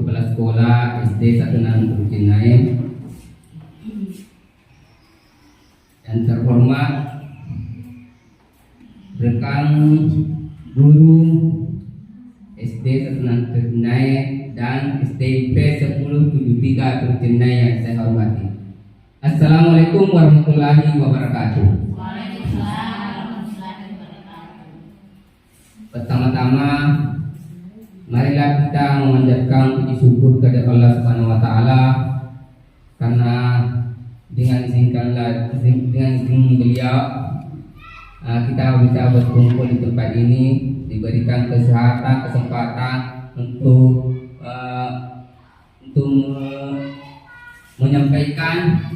Kepala Sekolah SD 16 Rucinai. Yang terhormat rekan guru SD 16 Rucinai dan STIP 1073 Rucinai yang saya hormati. Assalamualaikum warahmatullahi wabarakatuh. Pertama-tama, marilah kita memanjatkan puji syukur kepada Allah Subhanahu wa taala karena dengan izin beliau kita bisa berkumpul di tempat ini, diberikan kesempatan untuk menyampaikan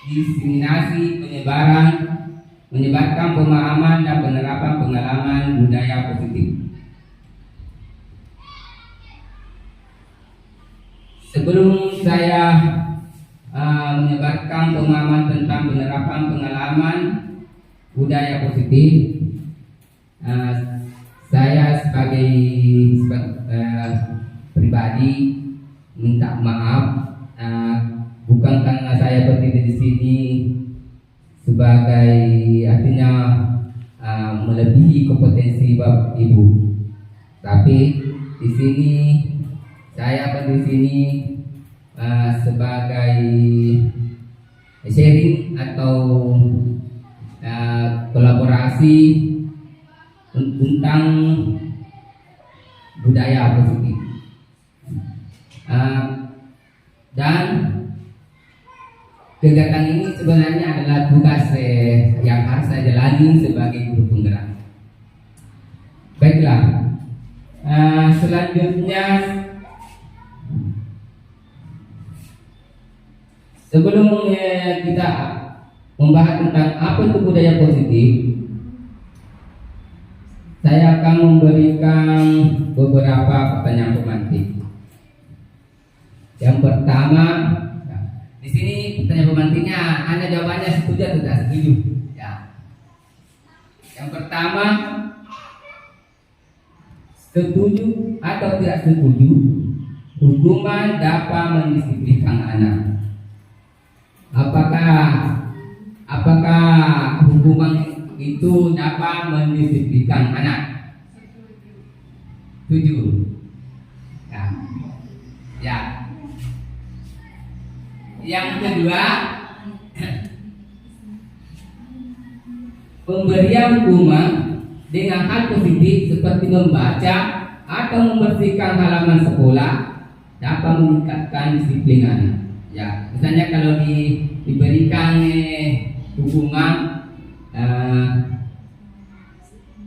diseminasi menyebarkan pemahaman dan penerapan pengalaman budaya positif. Sebelum saya menyebarkan pemahaman tentang penerapan pengalaman budaya positif, saya sebagai pribadi minta maaf, bukan karena saya berdiri di sini sebagai artinya melebihi kompetensi Bapak Ibu, tapi di sini saya berdiri di sini sebagai sharing atau kolaborasi tentang budaya positif, dan kegiatan ini sebenarnya adalah tugas yang harus saya jalani sebagai guru penggerak. Baiklah, selanjutnya sebelum kita membahas tentang apa itu budaya positif, saya akan memberikan beberapa pertanyaan pemantik. Yang pertama, di sini pertanyaan pemantiknya, Anda jawabannya setuju atau tidak setuju? Ya. Yang pertama, setuju atau tidak setuju hukuman dapat mendisiplinkan anak? Apakah hukuman itu dapat mendisiplinkan anak? Setuju? Ya. Ya. Yang kedua, pemberian hukuman dengan hal positif seperti membaca atau membersihkan halaman sekolah dapat meningkatkan disiplin anak. Ya, misalnya kalau diberikan hukuman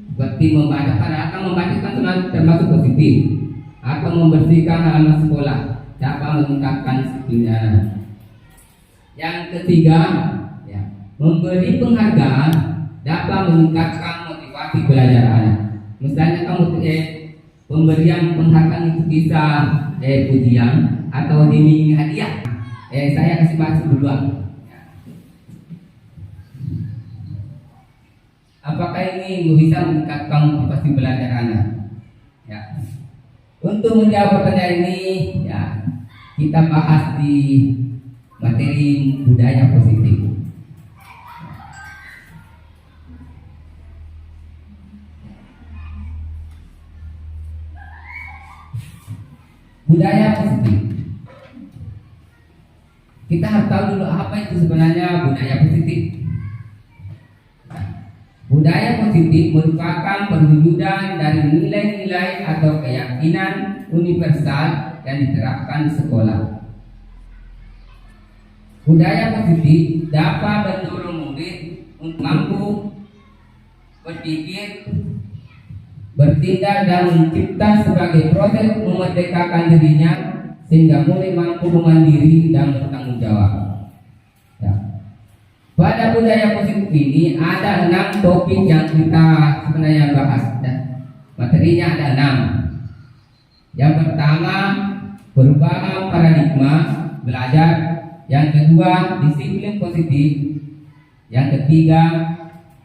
seperti membaca, padahal kan membaca kan termasuk positif, atau membersihkan halaman sekolah dapat meningkatkan disiplin anak. Yang ketiga, ya, memberi penghargaan dapat meningkatkan motivasi belajar anak. Misalnya kamu pemberian penghargaan itu bisa pujian atau dimingi hadiah. Saya kasih masuk duluan. Apakah ini bisa meningkatkan motivasi belajar anak? Ya. Untuk menjawab pertanyaan ini, ya, kita bahas di materi budaya positif. Budaya positif. Kita harus tahu dulu apa itu sebenarnya budaya positif. Budaya positif merupakan perwujudan dari nilai-nilai atau keyakinan universal yang diterapkan di sekolah. Budaya positif dapat mendorong murid untuk mampu berpikir, bertindak dan mencipta sebagai proses memerdekakan dirinya sehingga murid mampu mandiri dan bertanggung jawab. Ya. Pada budaya positif ini ada 6 topik yang kita sebenarnya bahas. Ya. Materinya ada 6. Yang pertama, perubahan paradigma belajar. Yang kedua, disiplin positif. Yang ketiga,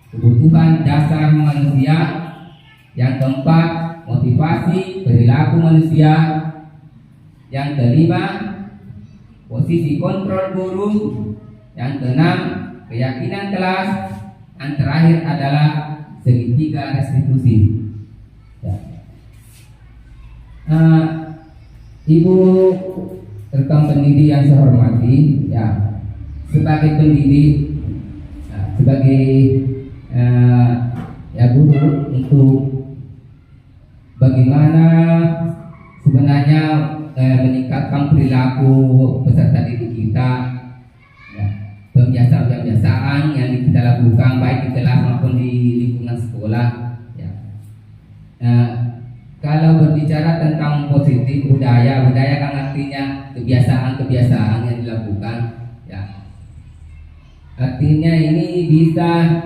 kebutuhan dasar manusia. Yang keempat, motivasi perilaku manusia. Yang kelima, posisi kontrol guru. Yang keenam, keyakinan kelas. Yang terakhir adalah segitiga restitusi. Ya. Ibu rekan pendidik yang saya hormati, ya, sebagai pendidik, sebagai ya guru, untuk bagaimana sebenarnya meningkatkan perilaku peserta didik kita, ya, pembiasaan-pembiasaan yang kita lakukan baik di kelas maupun di lingkungan sekolah. Ya. Kalau berbicara tentang positif budaya kan artinya kebiasaan-kebiasaan yang dilakukan. Ya. Artinya ini bisa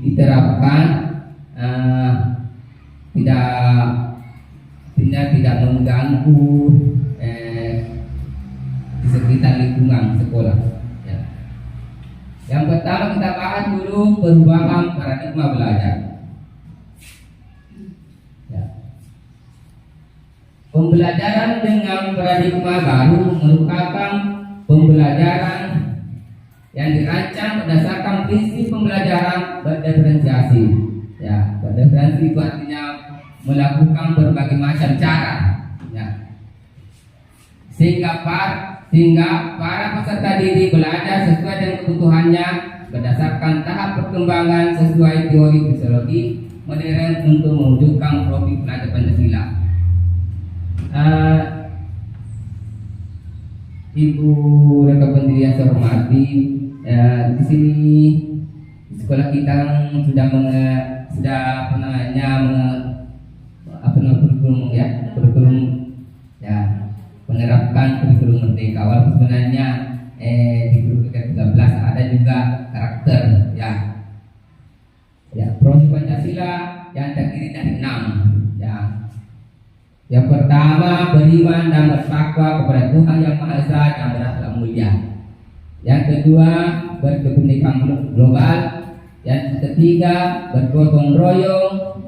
diterapkan, tidak mengganggu di sekitar lingkungan sekolah. Ya. Yang pertama kita bahas dulu perubahan paradigma belajar. Ya. Pembelajaran dengan paradigma baru merupakan pembelajaran yang dirancang berdasarkan prinsip pembelajaran berdiferensiasi. Ya, berdiferensiasi itu artinya melakukan berbagai macam cara. Ya. Sehingga para peserta didik belajar sesuai dengan kebutuhannya berdasarkan tahap perkembangan sesuai teori fisiologi modern untuk mewujudkan profil belajar Pancasila. Ibu rekan pendiri yang saya hormati, di sini di sekolah kita sudah kurikulum ya, menerapkan kurikulum merdeka. Walaupun sebenarnya di kurikulum 13 ada juga karakter, ya profil Pancasila yang terdiri dari 6. Ya. Yang pertama, beriman dan bertakwa kepada Tuhan Yang Maha Esa dan berakhlak mulia. Yang kedua, berkebinekaan global. Yang ketiga, bergotong royong.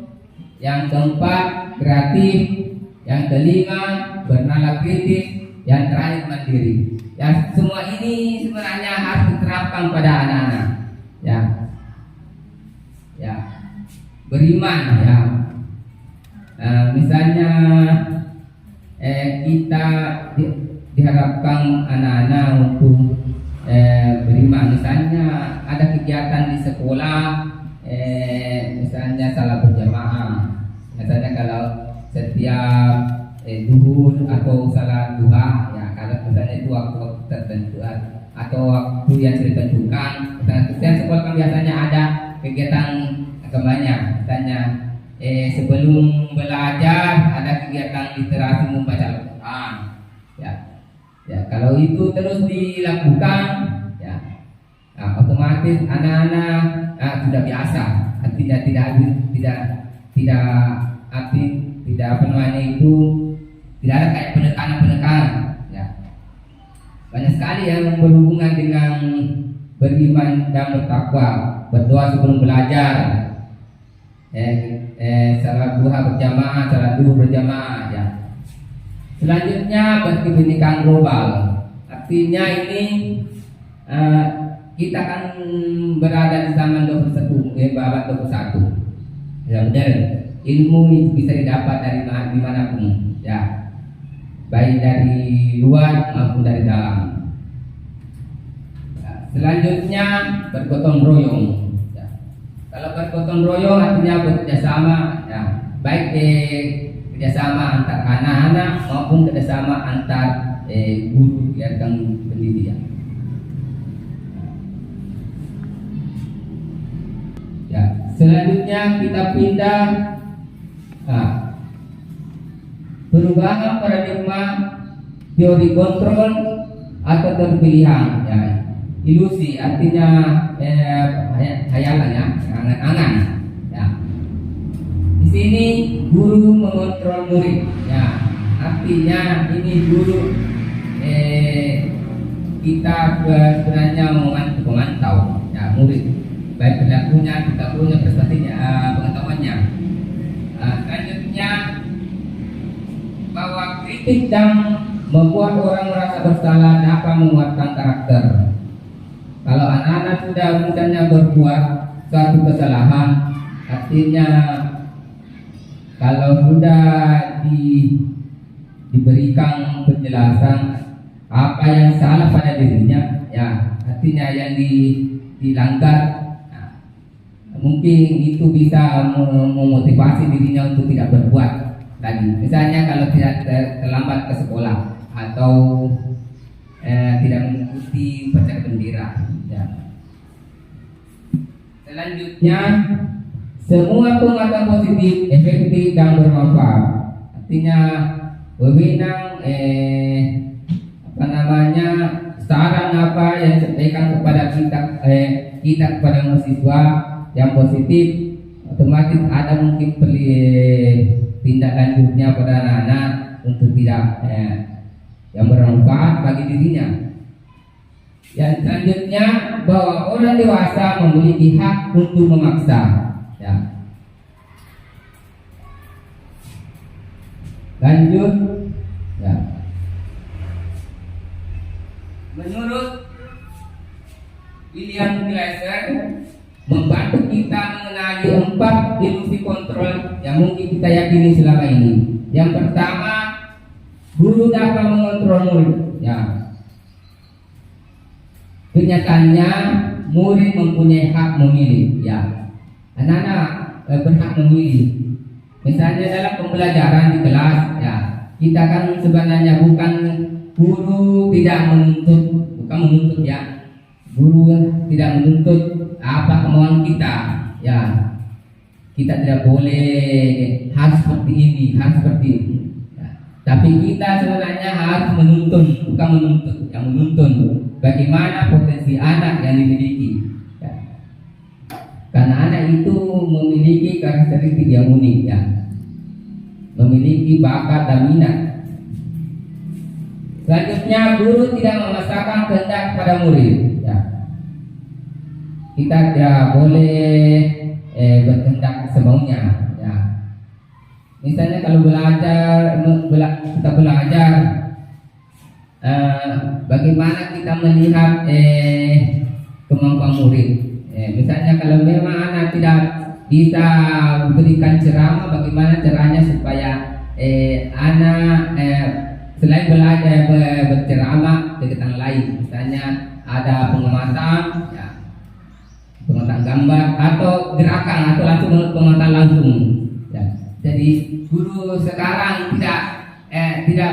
Yang keempat, kreatif. Yang kelima, bernalar kritis. Yang terakhir, mandiri. Ya, semua ini sebenarnya harus diterapkan pada anak-anak. Ya, beriman, ya. Misalnya kita diharapkan anak-anak untuk beriman. Misalnya ada kegiatan di sekolah, misalnya salat berjamaah. Misalnya kalau setiap zuhur atau salat duha, ya, kalau misalnya itu waktu tertentu atau waktu yang ditentukan. Misalnya sekolah kan biasanya ada kegiatan agamanya, misalnya sebelum belajar ada kegiatan literasi membaca Al-Quran. Ya, kalau itu terus dilakukan, ya, otomatis anak-anak sudah biasa. Artinya tidak ada kayak penekanan. Ya. Banyak sekali yang berhubungan dengan beriman dan bertakwa, berdoa sebelum belajar. Salat duha berjamaah, salat duhur berjamaah, ya. Selanjutnya berkebinekaan global. Artinya ini kita akan berada di zaman 21, abad 21. Ya, benar. Ilmu itu bisa didapat dari dimanapun, ya. Baik dari luar maupun dari dalam. Ya. Selanjutnya bergotong royong. Kalau bergotong royong artinya bekerjasama, ya, baik kerjasama antar anak-anak maupun kerjasama antar guru dan pendidik. Ya, selanjutnya kita pindah perubahan paradigma teori kontrol atau terpilihan. Ya, ilusi artinya hayalan, ya, angan-angan. Ya. Di sini guru mengontrol murid. Ya, artinya ini guru kita sebenarnya memantau, ya, murid, baik perilakunya, gurunya, prestasinya, pengetahuannya. Selanjutnya bahwa kritik dan membuat orang merasa bersalah dapat menguatkan karakter. Kalau anak-anak sudah misalnya berbuat suatu kesalahan, artinya kalau sudah diberikan penjelasan apa yang salah pada dirinya, ya artinya yang dilanggar, nah, mungkin itu bisa memotivasi dirinya untuk tidak berbuat lagi. Misalnya kalau tidak terlambat ke sekolah atau tidak mengikuti upacara bendera. Ya. Selanjutnya, semua penguatan positif efektif dan bermanfaat. Artinya wewenang saran apa yang disampaikan kepada kita kepada mahasiswa yang positif, otomatis ada mungkin tindak lanjutnya pada anak-anak untuk tidak yang bermanfaat bagi dirinya. Yang selanjutnya, bahwa orang dewasa memiliki hak untuk memaksa. Ya. Lanjut. Ya. Menurut William Glasser, membantu kita mengenali 4 ilusi kontrol yang mungkin kita yakini selama ini. Yang pertama, guru dapat mengontrol murid. Ya. Kenyataannya murid mempunyai hak memilih. Ya. Anak-anak berhak memilih. Misalnya dalam pembelajaran di kelas, ya, kita kan sebenarnya bukan guru tidak menuntut ya. Guru tidak menuntut apa kemauan kita. Ya. Kita tidak boleh harus seperti ini, harus seperti ini. Tapi kita sebenarnya harus menuntun, bukan menuntut, yang menuntun bagaimana potensi anak yang dimiliki. Ya. Karena anak itu memiliki karakteristik yang unik, ya, memiliki bakat dan minat. Selanjutnya, guru tidak memaksakan kehendak pada murid. Ya. Kita tidak boleh berkehendak semaunya. Misalnya kalau kita belajar, bagaimana kita melihat kemampuan murid. Misalnya kalau memang anak tidak bisa berikan ceramah, bagaimana caranya supaya anak selain belajar berceramah kegiatan lain. Misalnya ada pengamatan, ya, pengamatan gambar atau gerakan atau langsung pengamatan langsung. Ya. Jadi guru sekarang tidak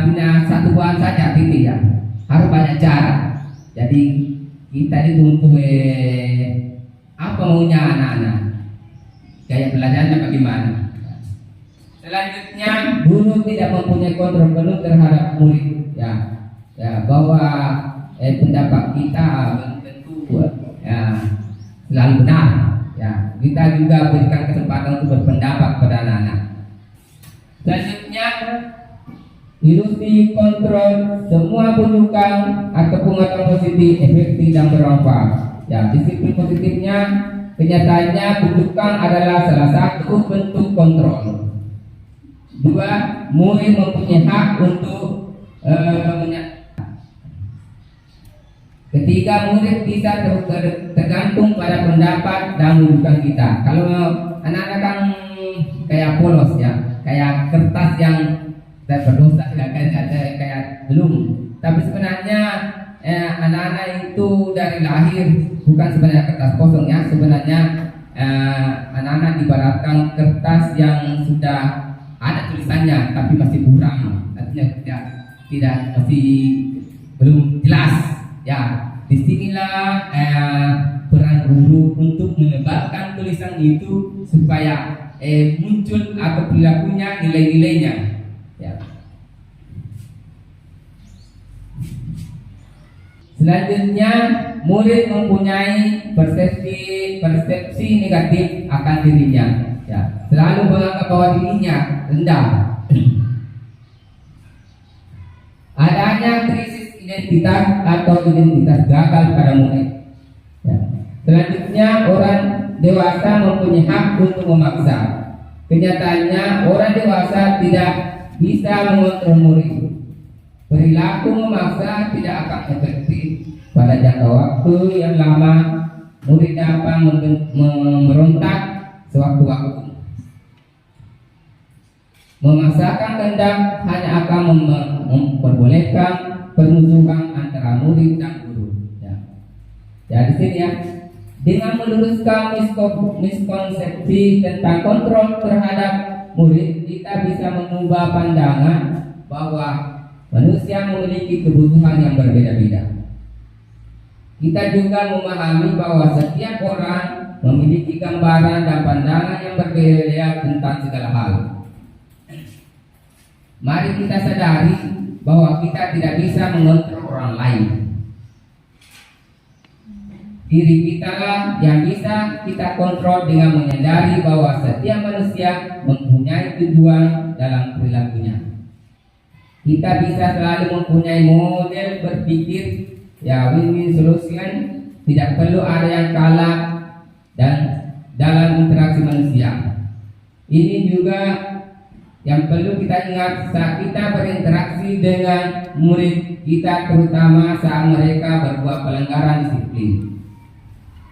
punya satu buah saja titik, ya, harus banyak cara. Jadi kita dituntut apa maunya anak-anak, gaya belajarnya bagaimana. Selanjutnya, guru tidak mempunyai kontrol penuh terhadap murid, ya, bahwa pendapat kita belum tentu ya selalu benar. Ya, kita juga berikan kesempatan untuk berpendapat pada anak-anak. Selanjutnya, ilusi kontrol semua penunjukan atau penguatan positif efektif dan bermanfaat. Ya, disiplin positifnya kenyataannya penunjukan adalah salah satu bentuk kontrol. 2, murid mempunyai hak untuk Ketiga, murid bisa tergantung pada pendapat dan rujukan kita. Kalau anak-anak kan kayak polos, ya, kayak kertas yang berdosa, kayak belum. Tapi sebenarnya anak-anak itu dari lahir bukan sebenarnya kertas kosong, ya. Sebenarnya anak-anak dibaratkan kertas yang sudah ada tulisannya tapi masih kurang, artinya tidak masih belum jelas. Ya, disinilah peran guru untuk menebarkan tulisan itu supaya muncul atau perilakunya, nilai-nilainya. Ya. Selanjutnya, murid mempunyai persepsi negatif akan dirinya. Ya, selalu menganggap bahwa dirinya rendah. Adanya krisis identitas atau identitas gagal pada murid. Ya. Selanjutnya, orang dewasa mempunyai hak untuk memaksa. Kenyataannya orang dewasa tidak bisa mengontrol murid. Perilaku memaksa tidak akan efektif. Pada jangka waktu yang lama, murid dapat memberontak sewaktu-waktu. Memaksakan kehendak hanya akan memperbolehkan permusuhan antara murid dan guru. Ya. Jadi sini ya, dengan meluruskan miskonsepsi tentang kontrol terhadap murid, kita bisa mengubah pandangan bahwa manusia memiliki kebutuhan yang berbeda-beda. Kita juga memahami bahwa setiap orang memiliki gambaran dan pandangan yang berbeda tentang segala hal. Mari kita sadari bahwa kita tidak bisa mengontrol orang lain. Diri kita lah yang bisa kita kontrol dengan menyadari bahwa setiap manusia mempunyai tujuan dalam perilakunya. Kita bisa selalu mempunyai model berpikir win-win solution, tidak perlu ada yang kalah dan dalam interaksi manusia. Ini juga yang perlu kita ingat saat kita berinteraksi dengan murid kita, terutama saat mereka berbuat pelanggaran disiplin.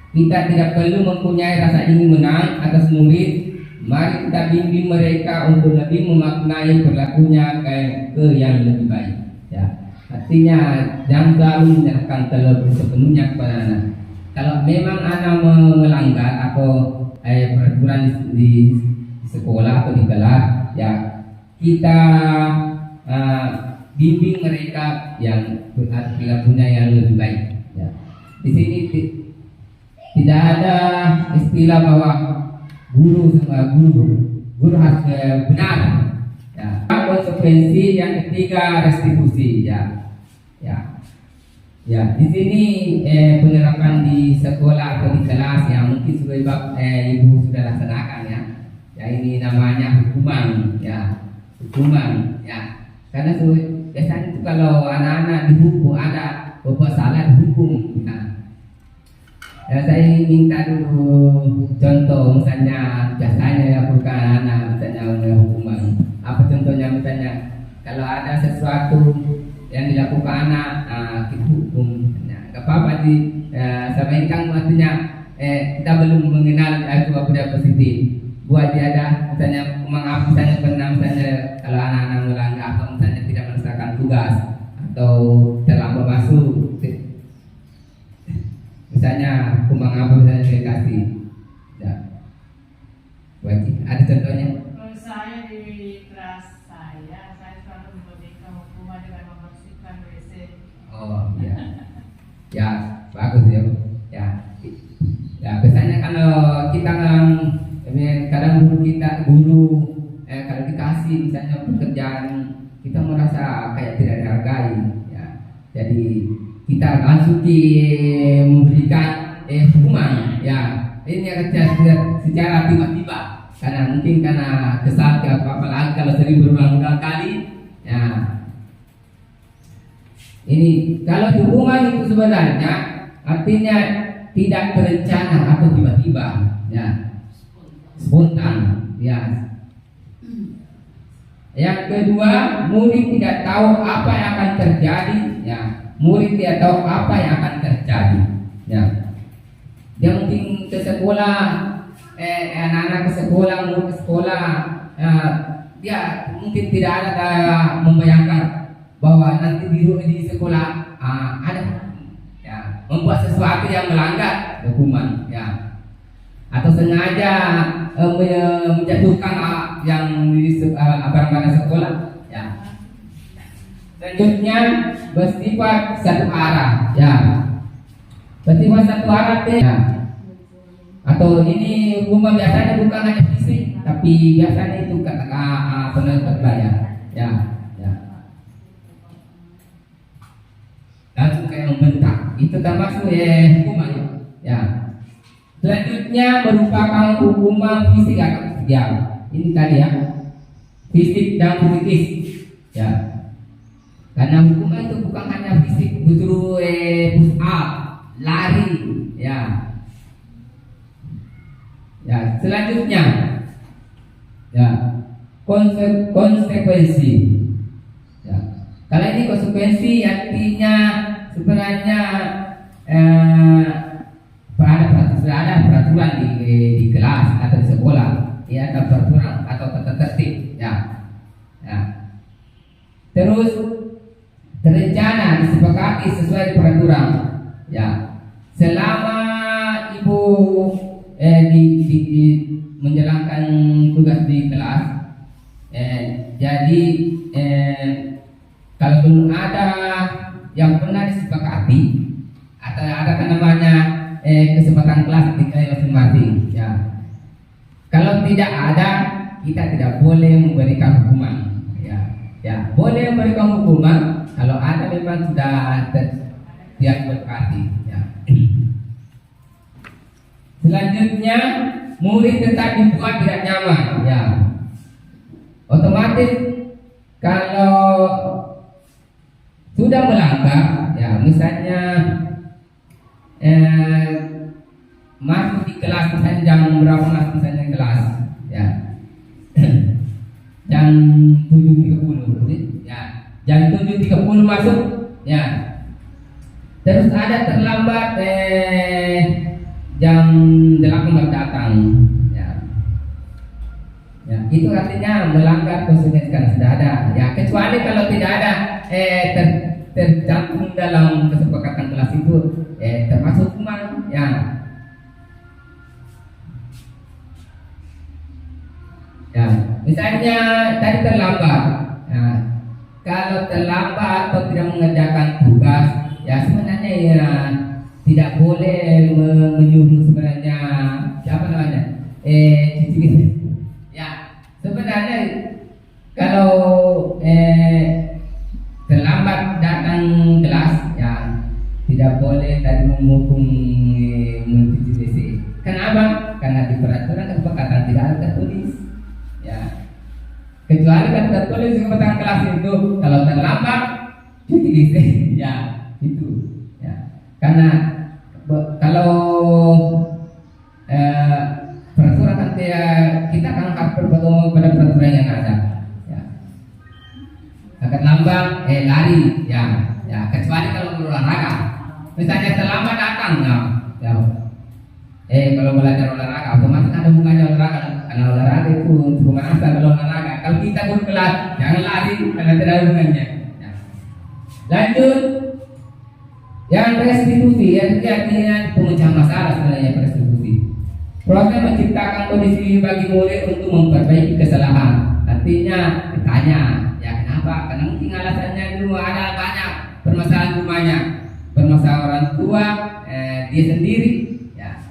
Kita tidak perlu mempunyai rasa ingin menang atas murid. Mari kita bimbing mereka untuk lebih memaknai perilakunya ke yang lebih baik. Ya, artinya jangan selalu menyerahkan terlebih sepenuhnya kepada anak. Kalau memang anak melanggar atau peraturan di sekolah atau di kelas, ya kita bimbing mereka yang perilakunya yang lebih baik. Ya. Di sini tidak ada istilah bahwa guru harus benar. Ya. Konsekuensi yang ketiga, restitusi. Ya. Di sini penerapan di sekolah atau di kelas yang mungkin sudah ibu sudah laksanakan ya. Ya ini namanya hukuman ya. Karena biasanya itu kalau anak-anak dihukum, ada bapak salah dihukum. Ya, saya minta dulu contoh, misalnya biasanya ya bukan anak misalnya hukuman. Apa contohnya? Misalnya kalau ada sesuatu yang dilakukan anak, kita hukum. Gak apa-apa sama ini kan artinya kita belum mengenal itu budaya positif. Buat dia ada misalnya mengapa misalnya pernah misalnya kalau anak-anak melanggar atau misalnya tidak menyelesaikan tugas atau terlambat masuk, misalnya mengapa misalnya dikasih, ya. Wajib ada contohnya. Kalau saya di kelas saya selalu memberikan hukuman dengan membersihkan WC. Oh iya, ya bagus ya, ya biasanya kalau kita kadang guru kalau dikasih misalnya pekerjaan kita merasa kayak tidak dihargai ya, jadi kita langsung memberikan hukuman ya, ini secara tiba-tiba karena mungkin karena kesal apalagi kalau sering berulang-ulang kali ya. Ini kalau hukuman itu sebenarnya artinya tidak terencana atau tiba-tiba ya, spontan ya. Yang kedua, murid tidak tahu apa yang akan terjadi ya. Murid tidak tahu apa yang akan terjadi ya. Dia mungkin ke sekolah, anak-anak ke sekolah, murid ke sekolah, dia mungkin tidak ada membayangkan bahwa nanti di sekolah ada ya, membuat sesuatu yang melanggar hukuman ya, atau sengaja menjatuhkan yang barang-barang sekolah ya. Selanjutnya bersifat satu arah ya, bersifat satu arah ya. Atau ini hukuman biasanya bukan hanya fisik, tapi biasanya itu penonton bayar ya. Langsung kayak membentak, itu termasuk hukuman ya. Selanjutnya merupakan hukuman fisik atau sosial. Ini tadi ya, fisik dan psikis ya. Karena hukuman itu bukan hanya fisik, betul push up, lari ya. Ya, selanjutnya ya, konsekuensi. Ya. Kalau ini konsekuensi artinya sebenarnya ada peraturan di kelas atau di sekolah, ya, ada peraturan atau tata tertib, ya. Ya. Terus terencana disepakati sesuai peraturan, ya. Selama ibu menjalankan tugas di kelas, jadi kalau belum ada yang pernah disepakati atau ada namanya kesempatan kelas di kelas masing-masing, ya. Kalau tidak ada, kita tidak boleh memberikan hukuman, ya. Ya, boleh memberikan hukuman kalau ada memang sudah disepakati, ya. Selanjutnya, murid tetap dibuat tidak nyaman, ya. Otomatis kalau sudah melanggar, ya, misalnya masuk di kelas misalnya jam berapa masuk misalnya kelas, ya. Jam 7.30, ya. Jam 7.30 masuk, ya. Terus ada terlambat jam 8 datang, ya. Ya, itu artinya melanggar konsekuensi kan sudah ada, ya. Kecuali kalau tidak ada tercantum dalam kesepakatan kelas itu termasuk hukuman, ya. Ya, misalnya tadi terlambat, ya. Kalau terlambat atau tidak mengerjakan tugas, ya sebenarnya ya tidak boleh menyuruh sebenarnya siapa namanya cici. Ya, sebenarnya kalau terlambat datang kelas, ya tidak boleh tadi menghukum mencuci WC. Kenapa? Karena di peraturan kesepakatan tidak ada tertulis, ya. Kecuali kan tertulis di kesepakatan kelas itu kalau terlambat cuci WC, ya itu, ya. Karena kalau peraturan kan kita akan berpedoman pada peraturan yang ada, ya. Agak lambat lari, ya, ya. Kecuali kalau berolahraga, misalnya terlambat datang, ya. Kalau belajar olahraga, otomatis ada hubungannya olahraga, karena olahraga itu hubungan asal kalau olahraga. Kalau kita berkelas, jangan lari karena tidak ada hubungannya. Ya. Lanjut, yang restitusi, artinya pemecahan masalah sebenarnya restitusi. Proses menciptakan kondisi bagi murid untuk memperbaiki kesalahan. Artinya ditanya, ya kenapa? Karena mungkin alasannya dulu ada banyak permasalahan rumahnya, permasalahan orang tua, dia sendiri. Ya.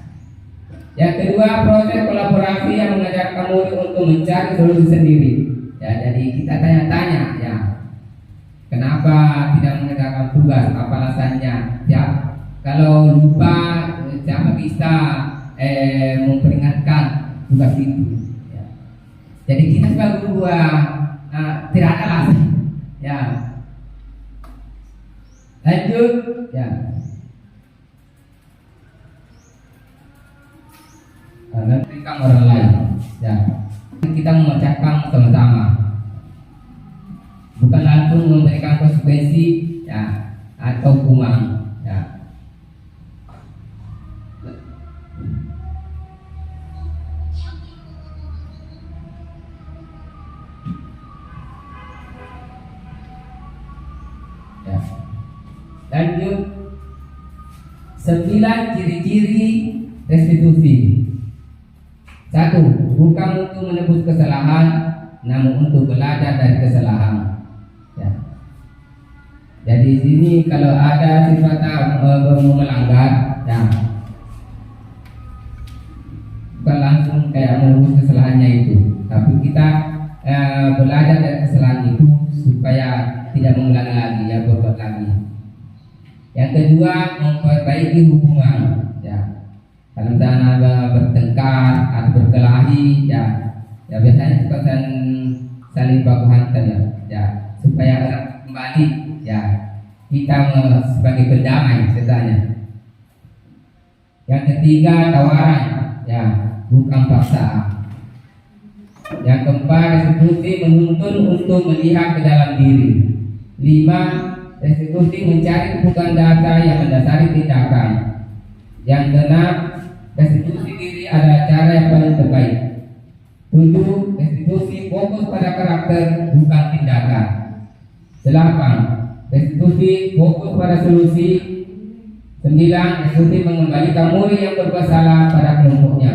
Yang kedua, proses kolaborasi yang mengajarkan murid untuk mencari solusi sendiri. Ya, jadi kita tanya-tanya, ya. Kenapa tidak mengerjakan tugas? Apa alasannya? Ya, kalau lupa, siapa bisa memperingatkan tugas itu? Ya. Jadi kita sebagai guru tidak ada alasan. Ya. Lanjut, ya. Berikan orang lain, ya. Kita memecahkan sama-sama, bukan langsung memberikan konsekuensi, ya, atau hukuman, ya. Ya. Lanjut, 9 ciri-ciri restitusi. 1. Bukan untuk menebus kesalahan, namun untuk belajar dari kesalahan. Ya. Jadi di sini kalau ada sifat melanggar, ya, bukan langsung kayak menebus kesalahannya itu, tapi kita belajar dari kesalahan itu supaya tidak mengulangi lagi, ya, berbuat lagi. Yang kedua, memperbaiki hubungan, ya. Kalau misalnya bertengkar atau berkelahi, ya, ya biasanya suka saling baku hantam, ya, supaya kembali, ya, kita sebagai pendamai ceritanya. Yang ketiga, tawaran, ya, bukan paksaan. Yang keempat, restitusi menuntun untuk melihat ke dalam diri. 5. Restitusi mencari kebutuhan dasar yang mendasari tindakan. Yang keenam, restitusi diri adalah cara yang paling terbaik. 7. Restitusi fokus pada karakter bukan tindakan. 8. Restitusi fokus pada solusi. 9. Restitusi mengembalikan murid yang berbuat salah pada kelompoknya.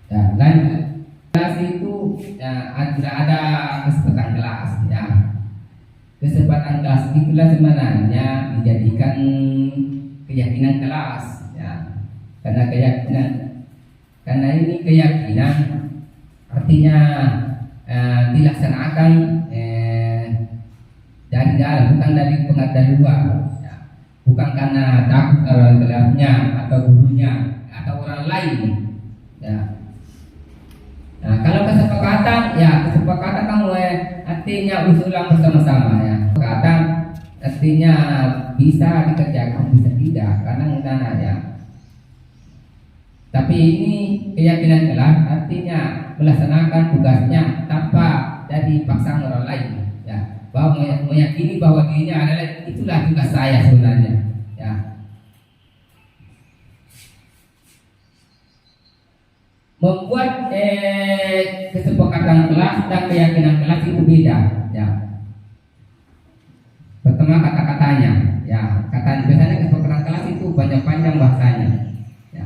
Ya, lanjut. Kelas itu tidak ada kesempatan kelas. Ya. Kesempatan kelas itulah sebenarnya dijadikan keyakinan kelas. Ya. Karena ini keyakinan artinya dilaksanakan dari dalam, bukan dari pengetahuan luar. Ya. Bukan karena takut orang kelasnya atau gurunya atau orang lain. Ya. Nah, kalau kesepakatan, ya kesepakatan kamu artinya usulan bersama-sama ya. Kesepakatan artinya bisa dikerjakan, bisa tidak, kadang ya. Tapi ini keyakinan kelas artinya melaksanakan tugasnya tanpa jadi paksaan orang lain. Ya, bahwa meyakini bahwa dirinya adalah itulah tugas saya sebenarnya. Ya. Membuat kesepakatan kelas dan keyakinan kelas itu beda. Ya. Pertama kata-katanya. Ya, biasanya kesepakatan kelas itu panjang-panjang bahasanya. Ya.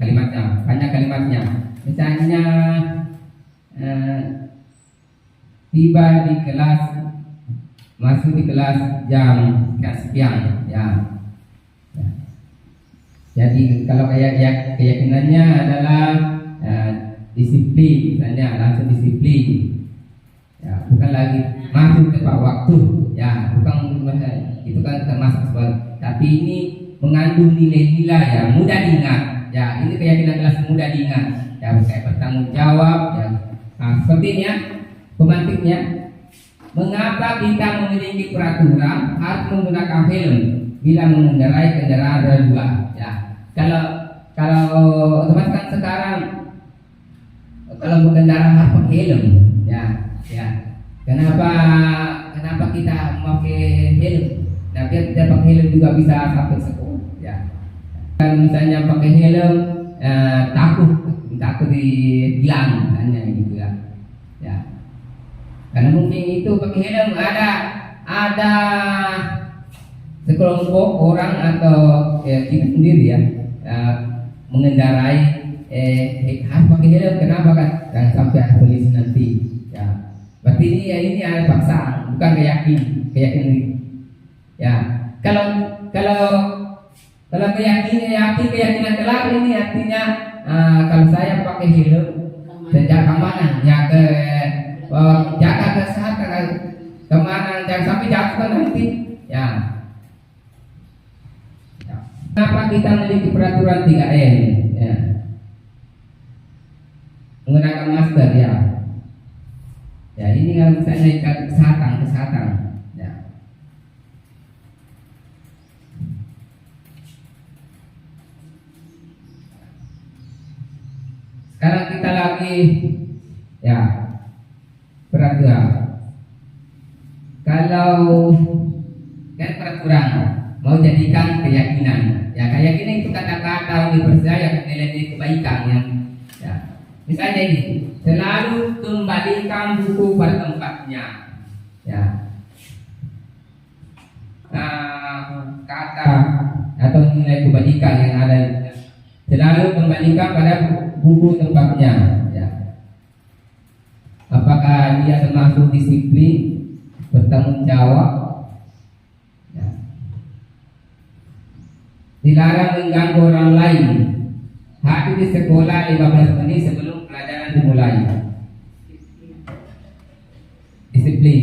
Kalimatnya, banyak kalimatnya. Misalnya tiba di kelas, masuk di kelas jam sekian. Ya. Jadi kalau keyakinannya adalah disiplin, misalnya langsung disiplin, ya, bukan lagi masuk tepat waktu, ya, bukan itu kan termasuk sebagai, tapi ini mengandung nilai-nilai ya mudah diingat, ya ini keyakinan kelas mudah diingat, ya kayak bertanggung jawab, ya, sepertinya pemantiknya, mengapa kita memiliki peraturan harus menggunakan helm bila mengendarai kendaraan roda 2? Ya, kalau otomatis kan sekarang kalau berkendara harus pakai helm, ya. Kenapa kita memakai helm? Nah, biar tidak pakai helm juga bisa sampai sekolah, ya. Kan misalnya pakai helm, takut ditilang, misalnya gitu ya. Ya. Karena mungkin itu pakai helm ada sekelompok orang atau kita sendiri ya mengendarai harus pakai helm. Kenapa kan? Dan sampai polisi nanti. Ya, berarti ini ada paksaan, bukan keyakinan. Ya, kalau keyakinan kelas ini artinya kalau saya pakai helm sejak keamanan, ya jaga kesehatan, keamanan, jangan sampai jatuh nanti. Ya. Kenapa kita memiliki peraturan 3M? Ya. Menggunakan masker, ya. Ya, ini kalau misalnya kesehatan. Ya. Sekarang kita lagi, ya, peraturan. Kalau kan peraturan mau jadikan keyakinan. Ya, keyakinan itu kata-kata universal yang nilai kebaikan yang ya. Misalnya ini, selalu kembalikan buku pada tempatnya. Ya. Kata atau nilai kebajikan yang ada selalu kembalikan pada buku tempatnya. Ya. Apakah dia termasuk disiplin, bertanggung jawab? Dilarang mengganggu orang lain. Hadir di sekolah 15 menit sebelum pelajaran dimulai. Disiplin.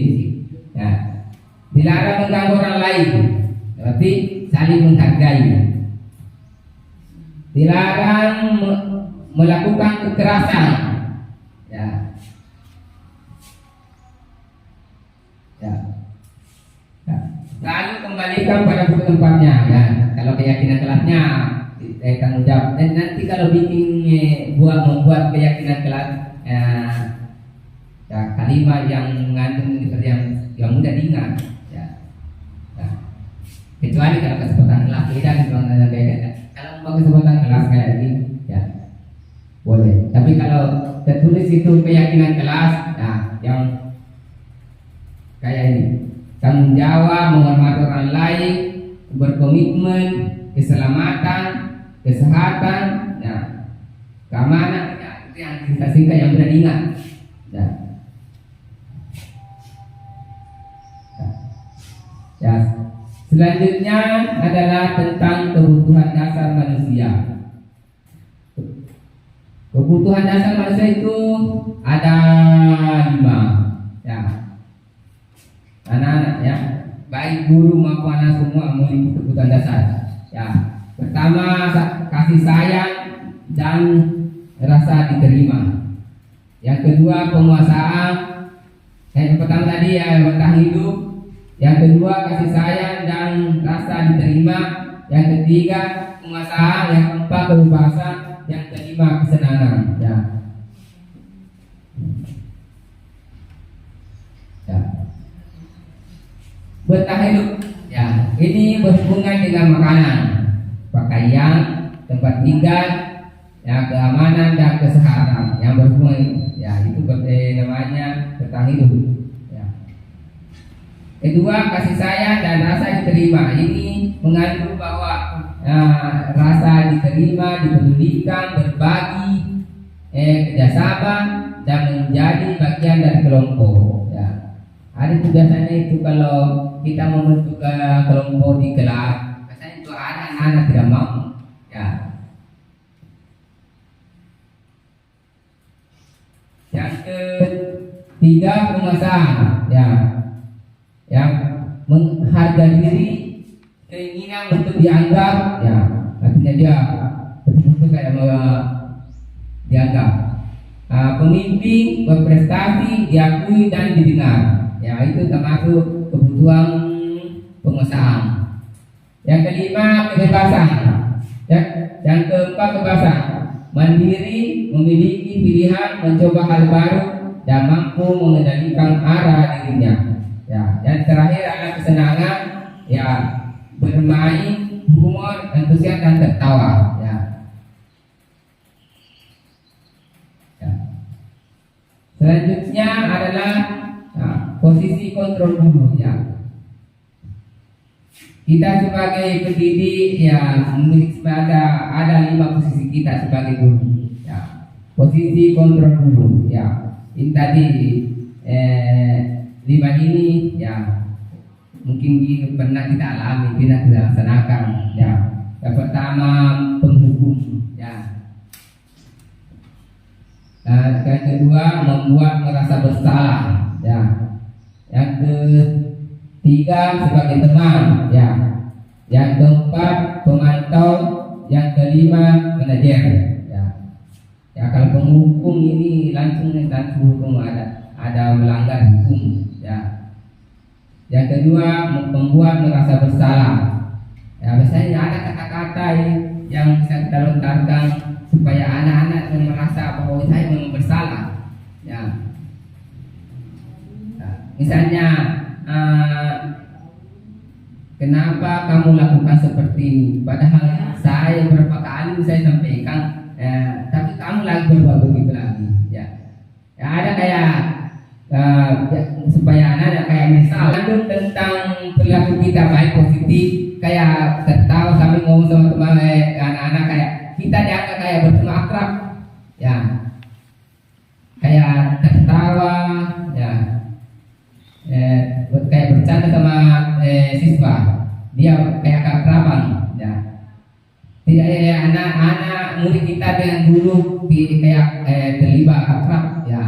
Ya. Dilarang mengganggu orang lain. Berarti saling menghargai. Dilarang melakukan kekerasan. Ya. Ya. Lalu kembalikan pada buku tempatnya. Ya. Kalau keyakinan kelasnya tanggung jawab. Dan nanti kalau bikin membuat keyakinan kelas ya, kalimat yang mengandung yang mudah diingat. Ya. Nah, kecuali kalau kesempatan kelas beda, kalau mau kesempatan kelas kayak ini, ya boleh. Tapi kalau tertulis itu keyakinan kelas, nah yang kayak ini, tanggung jawab, menghormati orang lain, berkomitmen, keselamatan, kesehatan, ya, keamanan, ya, itu yang singkat-singkat yang mudah diingat. Ya. Ya. Selanjutnya adalah tentang kebutuhan dasar manusia. Kebutuhan dasar manusia itu ada 5. Ya. Anak-anak ya, baik guru maupun anak semua memiliki kebutuhan dasar. Ya. Pertama, kasih sayang dan rasa diterima. Yang kedua, penguasaan. Yang pertama tadi ya, bertahan hidup. Yang kedua, kasih sayang dan rasa diterima. Yang ketiga, penguasaan. Yang keempat, kebebasan. Yang kelima, kesenangan. Ya. Ya. Bertahan hidup. Ya, ini berhubungan dengan makanan, pakaian, tempat tinggal, ya, keamanan dan kesehatan yang berhubungan. Ya, itu namanya bertahan hidup. Ya. Kedua, kasih sayang dan rasa diterima. Ini mengandung bahwa rasa diterima, dipedulikan, berbagi, kerjasama dan menjadi bagian dari kelompok. Ya. Ada itu biasanya itu kalau kita membentuk kelompok di kelas, biasanya itu ada anak-anak tidak mau. Ya. Yang ketiga, penguasaan. Ya. Yang menghargai diri, keinginan untuk dianggap, ya, artinya dia betul-betul kayak dianggap. Pemimpin, berprestasi, diakui dan didengar. Ya, itu termasuk kebutuhan penguasaan. Yang kelima, kebebasan. Ya, yang keempat, kebebasan. Mandiri, memiliki pilihan, mencoba hal baru dan mampu mengendalikan arah dirinya. Ya, dan terakhir adalah kesenangan. Ya, bermain, humor, antusias dan tertawa. Ya. Ya. Selanjutnya adalah posisi kontrol guru. Ya. Kita sebagai pendidik, ya, memiliki ada 5 posisi kita sebagai guru. Ya. Posisi kontrol guru. Ya. Ini tadi 5 ini, ya, mungkin pernah kita alami, kita laksanakan. Ya. Yang pertama, penghukum. Ya. Yang kedua, membuat merasa bersalah. Ya. Yang ketiga, sebagai teman. Ya. Yang keempat, pemantau. Yang kelima, manajer. Ya. Ya, kalau penghukum ini langsung hukum ada melanggar hukum. Ya. Yang kedua, membuat merasa bersalah. Ya, biasanya ada kata-kata yang bisa kita lontarkan supaya anak-anak merasa bahwa saya memang bersalah. Ya. Nah, misalnya, kenapa kamu lakukan seperti ini? Padahal saya berapa kali saya sampaikan, tapi kamu lagi berbuat begitu lagi. Ya, ya, ada kayak supaya anak kayak misal tentang perilaku kita baik positif, kayak tertawa sambil ngomong sama teman anak-anak, kayak kita dianggap kayak bertemu akrab. Ya, kayak tertawa. Ya, kayak bercanda sama siswa, dia kayak keakraban. Ya, tidak anak-anak murid kita dengan guru kayak terlibat akrab. Ya,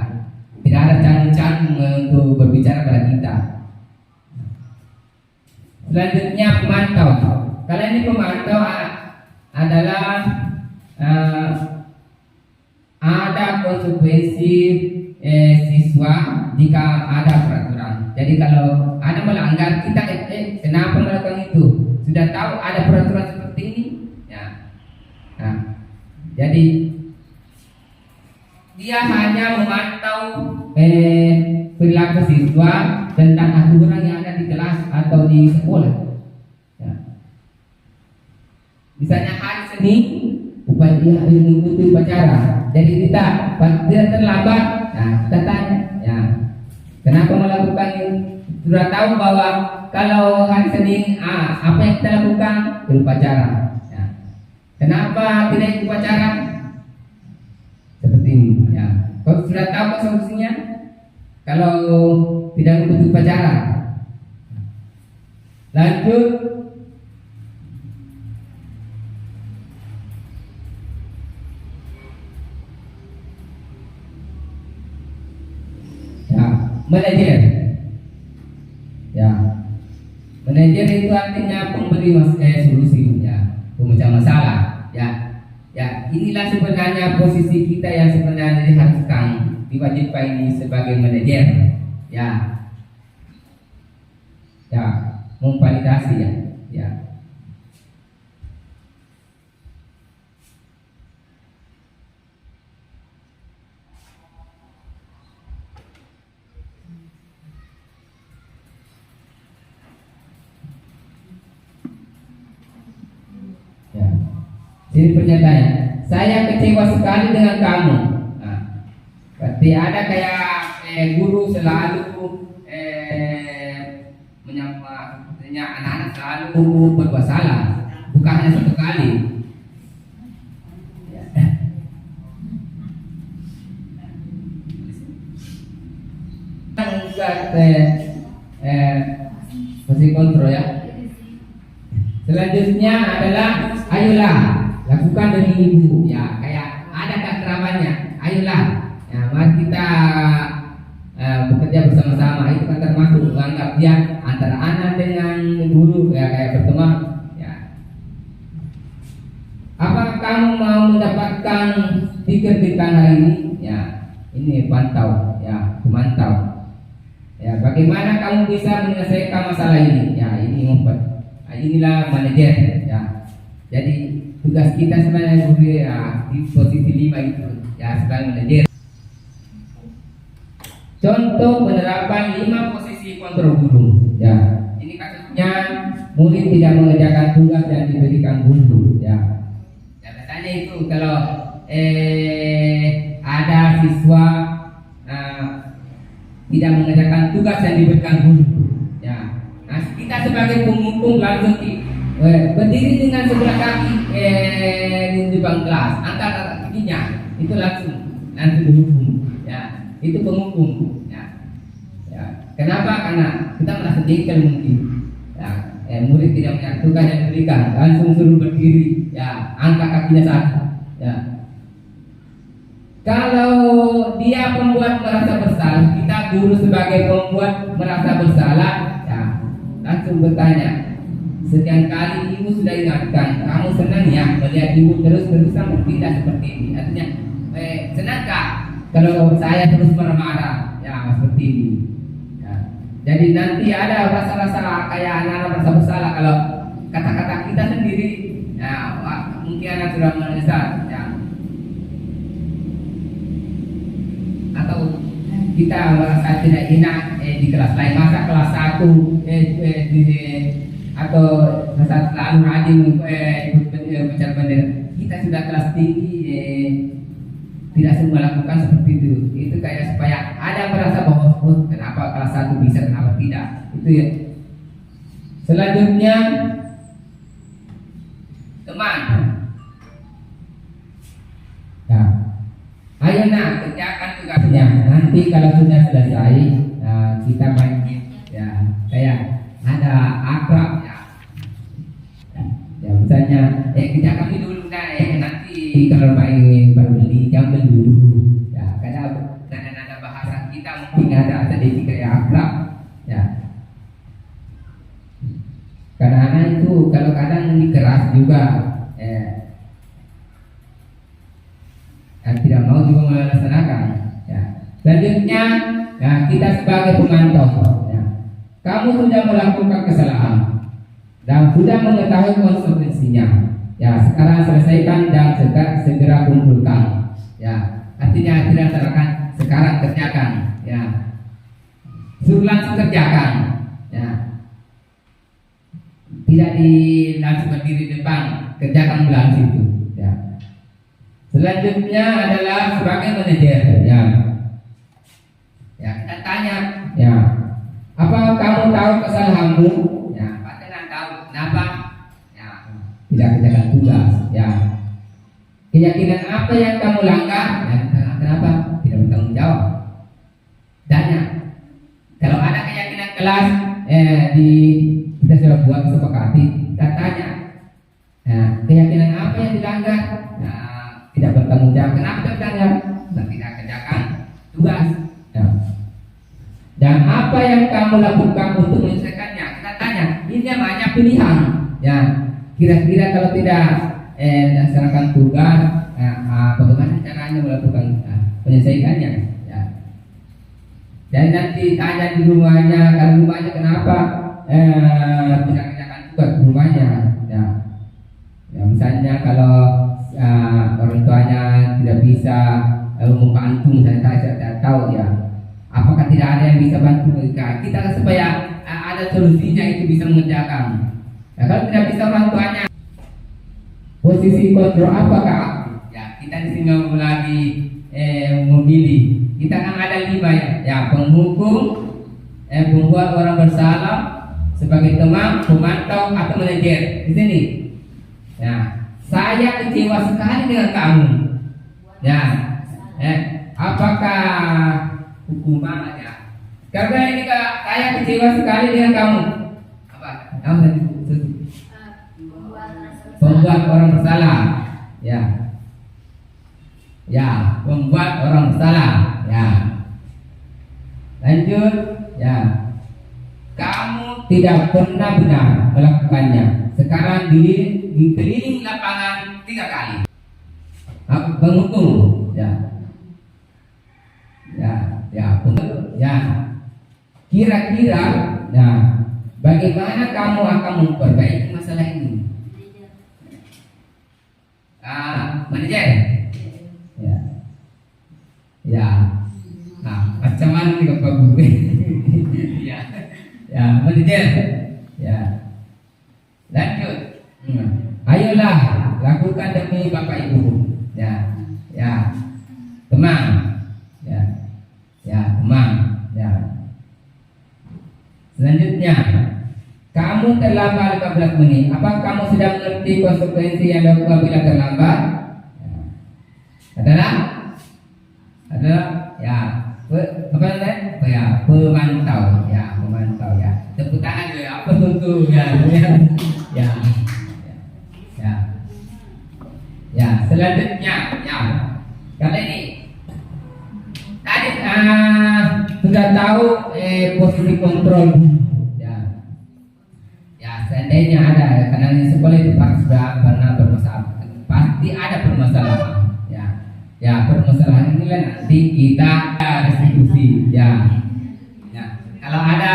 tidak ada canggung-canggung untuk berbicara pada kita. Selanjutnya, pemantau. Kalau ini pemantau adalah ada konsekuensi siswa jika ada peraturan. Jadi kalau ada melanggar, kita kenapa melakukan itu? Sudah tahu ada peraturan seperti ini, ya. Jadi dia hanya memantau perilaku siswa tentang aturan yang ada di kelas atau di sekolah. Ya. Misalnya hari Senin mengikuti upacara, jadi kita terlambat. Nah, kita tanya, ya, kenapa melakukan ini? Sudah tahu bahwa kalau hari Senin apa yang kita lakukan? Upacara. Ya. Kenapa tidak ikut upacara? Seperti ini. Ya. Kau sudah tahu solusinya? Kalau tidak ikut upacara, lanjut. Manajer, ya, manajer itu artinya pemberi solusi, ya, pemecah masalah, ya, ya. Inilah sebenarnya posisi kita yang sebenarnya diharuskan, diwajibkan ini sebagai manajer, ya, ya, memvalidasi, ya, ya. Jadi pernyataan, saya kecewa sekali dengan kamu. Nah, berarti ada kayak guru selalu menyampaikan anak-anak selalu berbuat salah, bukan hanya satu kali. Posisi kontrol, ya. Selanjutnya adalah ayolah lakukan demi ibu, ya, kayak ada keakrabannya. Ayolah, ya, mari kita bekerja bersama-sama. Itu kan termasuk menganggap dia antara anak dengan guru, ya, kayak berteman, ya. Apakah kamu mau mendapatkan stiker di tangan hari ini? Ya, ini pantau, ya, pemantau. Ya, bagaimana kamu bisa menyelesaikan masalah ini? Ya, ini inilah manajer, ya. Jadi tugas kita sebenarnya ya, di posisi 5 itu, ya, sebagai manajer. Contoh penerapan 5 posisi kontrol guru, ya. Ini kasusnya murid tidak mengerjakan tugas yang diberikan guru, ya. Ya, katanya itu kalau ada siswa tidak mengerjakan tugas yang diberikan guru, ya. Nah, kita sebagai penghukum langsung berdiri dengan sebelah kaki di depan kelas, angkat kakinya, itu langsung dihukum, ya. Itu penghukum, ya. Ya. Kenapa? Karena kita merasa jengkel mungkin, ya. Murid tidak punya tugas yang diberikan, langsung suruh berdiri, ya, angkat kakinya satu, ya. Kalau dia pembuat merasa bersalah, kita guru sebagai pembuat merasa bersalah, ya, langsung bertanya, sekian kali ibu sudah ingatkan, kamu senang ya melihat ibu terus-terusan berpindah seperti ini? Artinya, senangkah kalau saya terus marah-marah, ya, seperti ini? Ya. Jadi nanti ada rasa-rasa kayak anak-anak merasa bersalah kalau kata-kata kita sendiri, ya, mungkin anak sudah menyesal, ya. Atau kita merasa tidak enak di kelas lain, masa kelas 1 atau masa selalu rajin ikut bicara bendera, kita sudah kelas tinggi tidak semua lakukan seperti itu. Itu kayak supaya ada merasa bahwa kenapa kelas 1 bisa, kenapa tidak, itu, ya. Selanjutnya teman, ya. Ayo nak kerjakan tugasnya. Nanti kalau sudah selesai, kita main game, ya, kayak ada akrab, ya. Ya, misalnya kerjakan ini dulu, nanti kalau main baru beli, jangan beli dulu, ya. Karena nada bahasa kita mungkin ada sedikit kayak akrab, ya. Karena anak itu kalau kadang ini keras juga, tidak mau juga melaksanakan, ya. Selanjutnya, ya, kita sebagai pemantau, ya, kamu sudah melakukan kesalahan dan sudah mengetahui konsekuensinya. Ya, sekarang selesaikan dan segera kumpulkan. Ya, artinya tidak serahkan, sekarang kerjakan. Ya, suruh langsung kerjakan. Ya, tidak langsung berdiri depan, kerjakan bulan situ. Ya. Selanjutnya adalah sebagai manajer. Ya, ya kita tanya. Ya, apa kamu tahu kesalahanmu? Ya, Pak Tenang tahu. Kenapa? Tidak kerjakan tugas. Ya, keyakinan apa yang kamu langgar? Ya, kenapa? Tidak bertanggung jawab. Tanya. Kalau ada keyakinan kelas kita sudah buat sepakati, kita tanya. Nah, keyakinan apa yang dilanggar? Nah, tidak bertanggung jawab. Kenapa tidak bertanggung jawab? Tidak kerjakan tugas. Ya. Dan apa yang kamu lakukan untuk menyelesaikannya? Kita tanya. Ini banyak pilihan. Ya. Kira-kira kalau tidak laksanakan tugas, bagaimana caranya melakukan penyelesaikannya? Ya. Dan nanti tanya di rumahnya, kalau rumahnya kenapa tidak kerjakan tugas di rumahnya? Ya. Ya, misalnya kalau orang tuanya tidak bisa membantu, misalnya saya tidak tahu ya, apakah tidak ada yang bisa bantu mereka? Kita supaya ada solusinya itu bisa mengerjakan. Ya, kalau tidak bisa orang tuanya, posisi kontrol apakah? Ya, kita di sini lagi memilih. Kita kan ada 5 ya. Ya, penghukum, pembuat orang bersalah, sebagai teman, pemantau atau manajer. Di sini. Ya, saya kecewa sekali dengan kamu. Ya, apakah hukuman aja? Karena ini saya kecewa sekali dengan kamu. Apa? Kamu tadi membuat orang bersalah. Ya, ya, membuat orang bersalah. Ya, lanjut. Ya, kamu tidak pernah benar melakukannya. Sekarang dikeliling lapangan 3 kali. Penghukum. Ya, ya, ya, ya. Kira-kira, nah, bagaimana kamu akan memperbaiki masalah ini? Manajer. Ya, ya. Nah, macam mana nih Pak Guru? Ya, ya, manajer. Ya, lanjut. Ayolah, lakukan demi Bapak Ibu. Ya, ya, teman. Ya, ya, teman. Ya. Selanjutnya, kamu terlambat 15 menit. Apa kamu sudah mengerti konsekuensi yang dilakukan bila terlambat? Ya. Adalah ya, apa namanya? Ya, pemantau. Ya, pemantau ya. Tepuk tangan ya. Apa tentu ya. Ya. Ya. Ya, selanjutnya ya. Kali ini tadi sudah tahu posisi kontrol. Seandainya ada, karena di sekolah itu pasti pernah bermasalah, pasti ada permasalahan. Ya, ya permasalahan ini nanti kita restitusi. Ya, ya. Kalau ada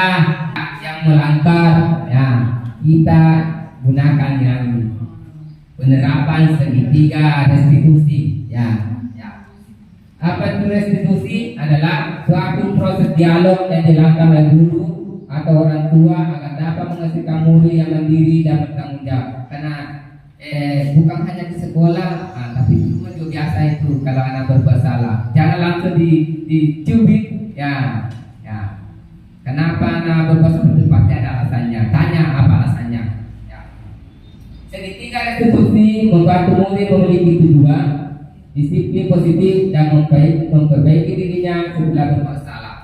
yang melanggar, ya kita gunakan yang penerapan segitiga restitusi. Ya, ya. Apa itu restitusi? Adalah suatu proses dialog yang dilakukan oleh guru atau orang tua agar dapat menghasilkan murid yang mandiri dan bertanggung jawab. Karena bukan hanya di sekolah, tapi juga biasa itu kalau anak berbuat salah, jangan langsung dicubit. Ya, ya. Kenapa anak berbuat seperti itu? Pasti ada alasannya. Tanya apa alasannya. Ya. Segitiga restitusi membantu murid memiliki tujuan, disiplin positif dan memperbaiki dirinya setelah berbuat salah.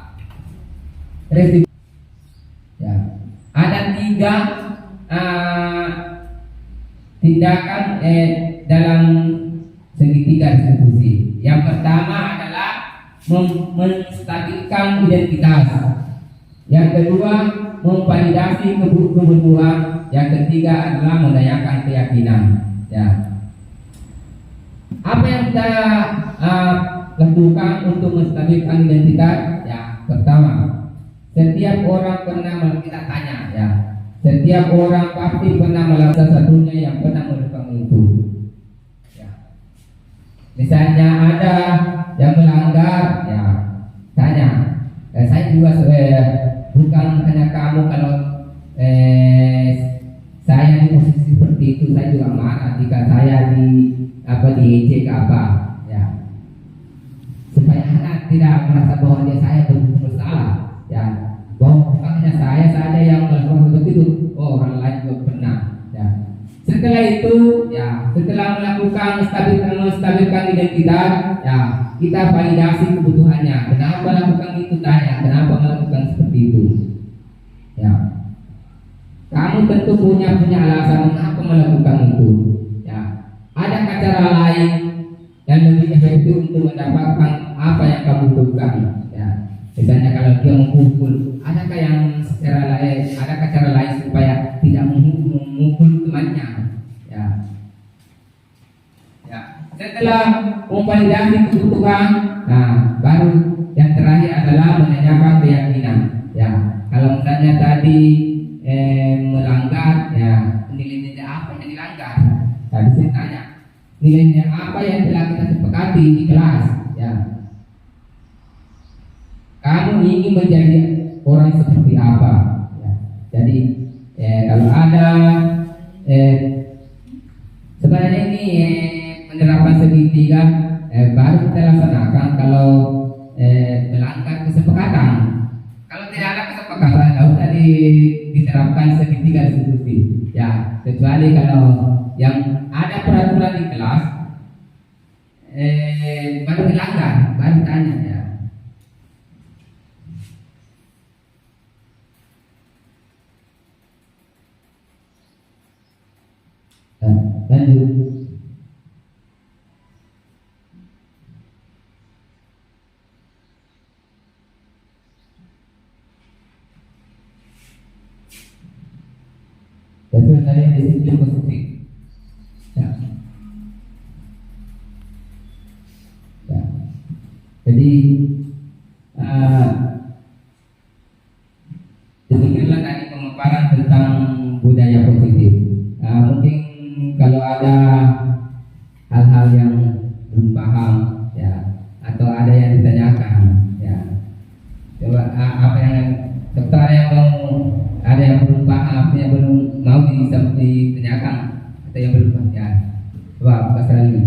Restitusi. Ya. Ada 3 tindakan dalam segitiga restitusi. Yang pertama adalah menstabilkan identitas. Yang kedua, memvalidasi kebutuhan. Yang ketiga adalah mendayakan keyakinan. Ya. Apa yang kita lakukan untuk menstabilkan identitas? Ya, pertama, setiap orang pernah kita tanya, ya, Setiap orang pasti pernah melakukan satunya yang pernah melakukan itu. Ya. Misalnya ada yang melanggar, ya tanya. Saya juga bukan hanya kamu kalau saya di posisi seperti itu, saya juga marah jika saya diejek apa, ya. Supaya anak tidak merasa bahwa saya bersalah, ya. Bahwa bukan hanya saya saja yang melakukan seperti itu, orang lain juga pernah, ya. Setelah itu, ya, setelah melakukan menstabilkan identitas, ya, kita validasi kebutuhannya. Kenapa melakukan itu? Tanya, kenapa melakukan seperti itu? Ya, kamu tentu punya alasan mengapa melakukan itu. Ya, adakah cara lain yang lebih efektif untuk mendapatkan apa yang kamu butuhkan? Ya, misalnya kalau dia memukul, adakah cara lain supaya tidak memukul temannya? Ya, ya. Setelah memvalidasi kebutuhan, nah baru yang terakhir adalah menanyakan keyakinan. Ya, kalau misalnya tadi melanggar, ya nilai-nilai apa yang dilanggar? Tadi saya tanya nilai-nilai apa yang telah kita sepakati di kelas. Ya, kamu ingin menjadi orang seperti apa? Ya. Jadi kalau ada sebenarnya ini penerapan segitiga baru kita laksanakan kalau melanggar kesepakatan. Kalau tidak ada kesepakatan, tidak usah diterapkan segitiga diskusi. Ya, kecuali kalau yang ada peraturan di kelas baru dilanggar, baru tanya, ya. Lanjut. Itu tadi disiplin positif. Ya. Ya. Jadi demikianlah tadi pemaparan tentang budaya positif. Mungkin kalau ada hal-hal yang belum paham, ya, atau ada yang ditanyakan, ya, coba apa yang ada yang belum paham, yang belum mau ditanyakan atau yang belum paham, ya, coba pasal ini.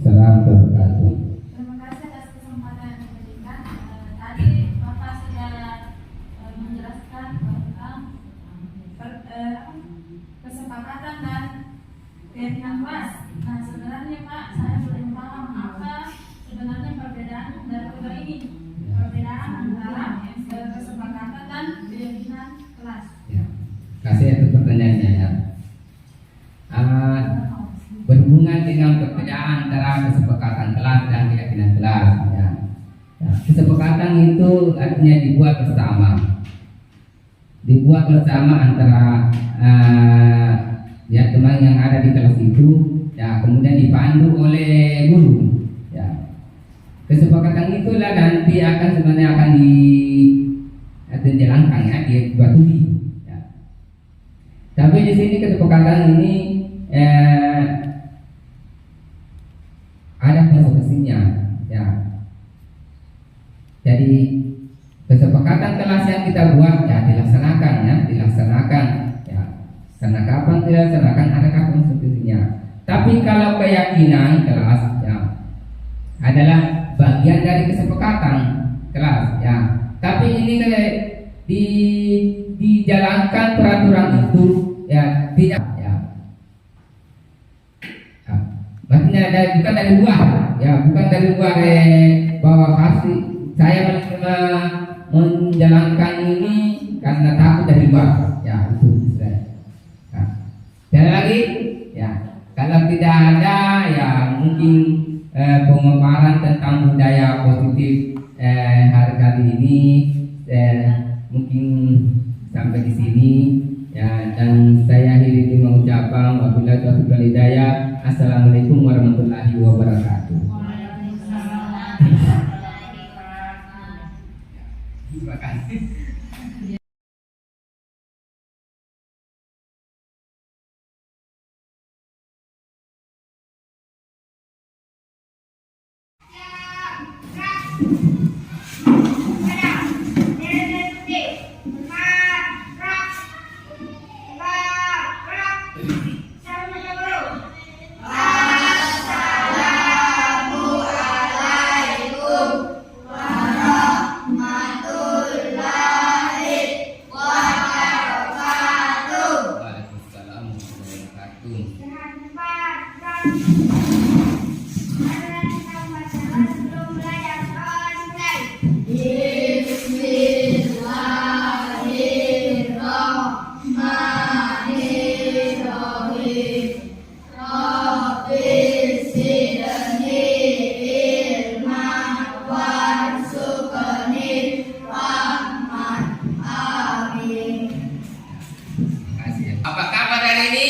Salam wabarakatuh. Terima kasih atas kesempatan yang diberikan. Tadi Bapak sudah menjelaskan tentang kesepakatan dan keyakinan kelas. Nah, sebenarnya Pak, saya belum paham apa sebenarnya perbedaan dari kedua ini. Perbedaan antara kesepakatan dan keyakinan kelas. Ya, kasih itu pertanyaannya, ya. Berhubungan dengan perbedaan antara kesepakatan kelas dan keyakinan kelas, ya. Ya, kesepakatan itu artinya dibuat bersama antara ya teman yang ada di kelas itu, ya, kemudian dipandu oleh guru, ya. Kesepakatan itulah nanti sebenarnya akan dijalankan, ya, dipatuhi, ya. Tapi di sini kesepakatan ini ada konsekuensinya, ya. Jadi kesepakatan kelas yang kita buat, ya, dilaksanakan, ya. Karena kapan dilaksanakan adakah konsekuensinya. Tapi kalau keyakinan kelas, ya, adalah bagian dari kesepakatan kelas, ya. Tapi ini dijalankan peraturan itu, ya, tidak, ya. Maksudnya bukan dari luar, ya, bukan dari luar bahwa hasil saya menjalankan ini karena takut dari luar, ya, itu. Nah, dan lagi, ya, kalau tidak ada, ya, mungkin pemaparan tentang budaya positif hari kali ini mungkin sampai di sini, ya, dan saya akhiri dengan ucapan wabillahi taufiq wal hidayah. Assalamualaikum warahmatullahi wabarakatuh. Waalaikumsalam warahmatullahi wabarakatuh. Terima kasih. Apa kabar hari ini?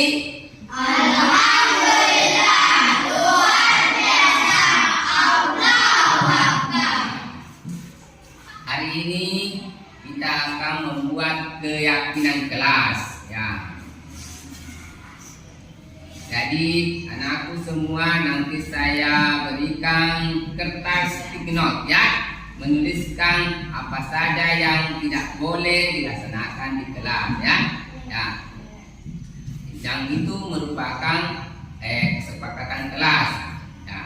Hari ini kita akan membuat keyakinan kelas, ya. Jadi anakku semua nanti saya berikan kertas sticky note, ya, menuliskan apa saja yang tidak boleh dilaksanakan di kelas, ya. Ya. Yang itu merupakan kesepakatan kelas, ya.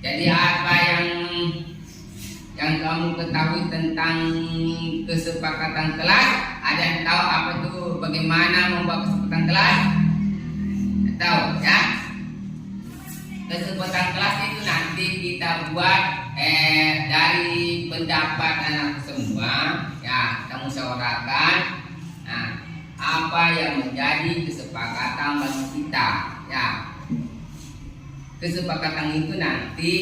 Jadi apa yang kamu ketahui tentang kesepakatan kelas? Ada yang tahu apa itu, bagaimana membuat kesepakatan kelas? Tahu, ya? Kesepakatan kelas itu nanti kita buat dari pendapat anak semua, ya, kita musyawarahkan. Nah, apa yang menjadi kesepakatan bagi kita, ya. Kesepakatan itu nanti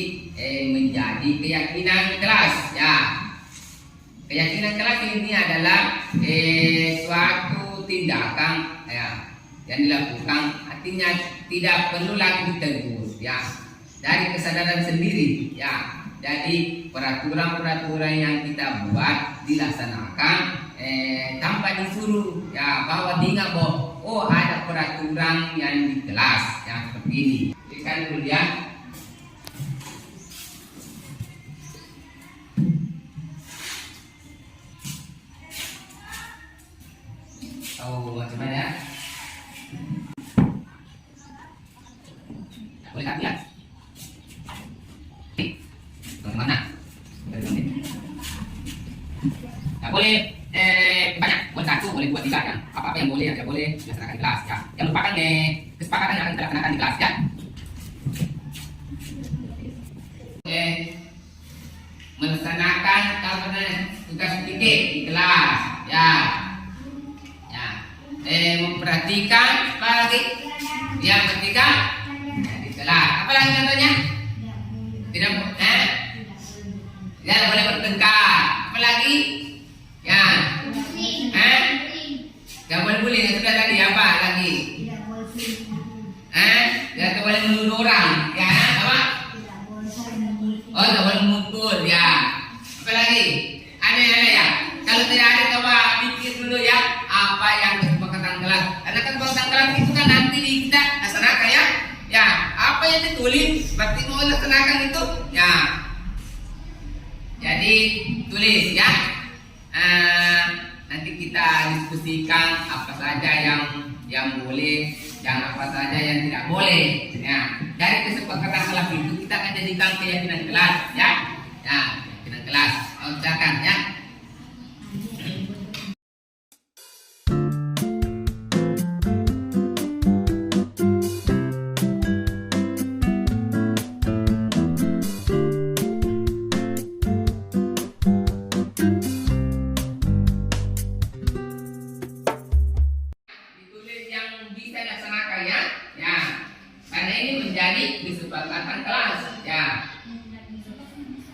menjadi keyakinan kelas, ya. Keyakinan kelas ini adalah suatu tindakan, ya, yang dilakukan, artinya tidak perlu lagi ditegur, ya, dari kesadaran sendiri, ya. Jadi peraturan-peraturan yang kita buat dilaksanakan tanpa disuruh, ya, bahwa diingat bahwa oh ada peraturan yang di kelas yang seperti ini. Berikan dulu, ya. Tahu macam mana, ya? Boleh tak lihat? Bagaimana? Tak boleh banyak, buat satu, boleh buat tiga, kan? Apa-apa yang boleh, yang tidak boleh dilaksanakan di kelas, ya. Yang merupakan kesepakatan yang akan dilaksanakan di kelas, ya. Melaksanakan tugas titik di kelas, ya. Ya. Memperhatikan apa lagi? Yang ketiga di kelas. Apa lagi contohnya? Tidak boleh bertengkar. Apa lagi? Ya. Tidak boleh bullying. Yang sudah tadi apa lagi? Tidak boleh menuduh orang. Ya, apa? Oh, tidak boleh memukul. Ya. Apa lagi? Aneh-aneh, ya. Kalau tidak ada, coba pikir dulu, ya. Apa yang kesepakatan kelas? Karena kesepakatan kelas itu kan nanti kita laksanakan, ya. Ya, apa yang ditulis berarti mau laksanakan itu, ya. Jadi tulis, ya. Nanti kita diskusikan apa saja yang boleh, dan apa saja yang tidak boleh. Ya, dari kesepakatan kelas itu kita akan jadikan keyakinan kelas, ya. Ya, keyakinan kelas. Silakan, ya. Menjadi kesepakatan kelas, ya.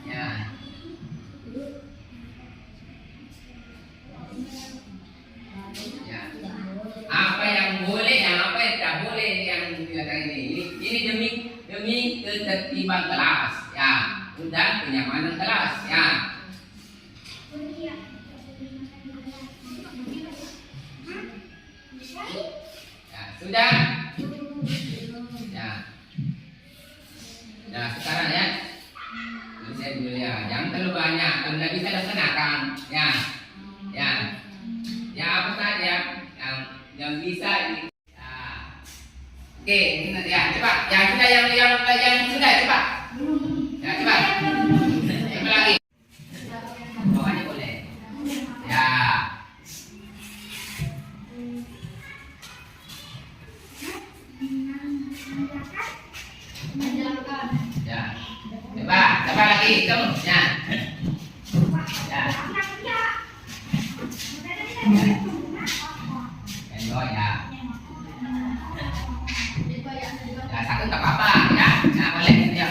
Ya. Ya. Apa yang boleh, yang apa yang tidak boleh yang dilakukan ini demi ketertiban kelas, ya, dan kenyamanan kelas, ya. Ya, sudah. Ya. Nah, sekarang ya. Ini saya dulu ya. Jangan terlalu banyak. Kalau nggak bisa laksanakan. Ya. Ya. Ya apa saja yang bisa di. Ya. Oke, ini nanti ya. Cepat. Yang sudah yang sudah cepat. Ya, cepat. Yang lagi. Bawahnya boleh. Ya. Ya. Coba lagi, kamu. Ya. Ya. Enjoy ya. Ya, satu tak apa-apa ya. Ya, boleh ya.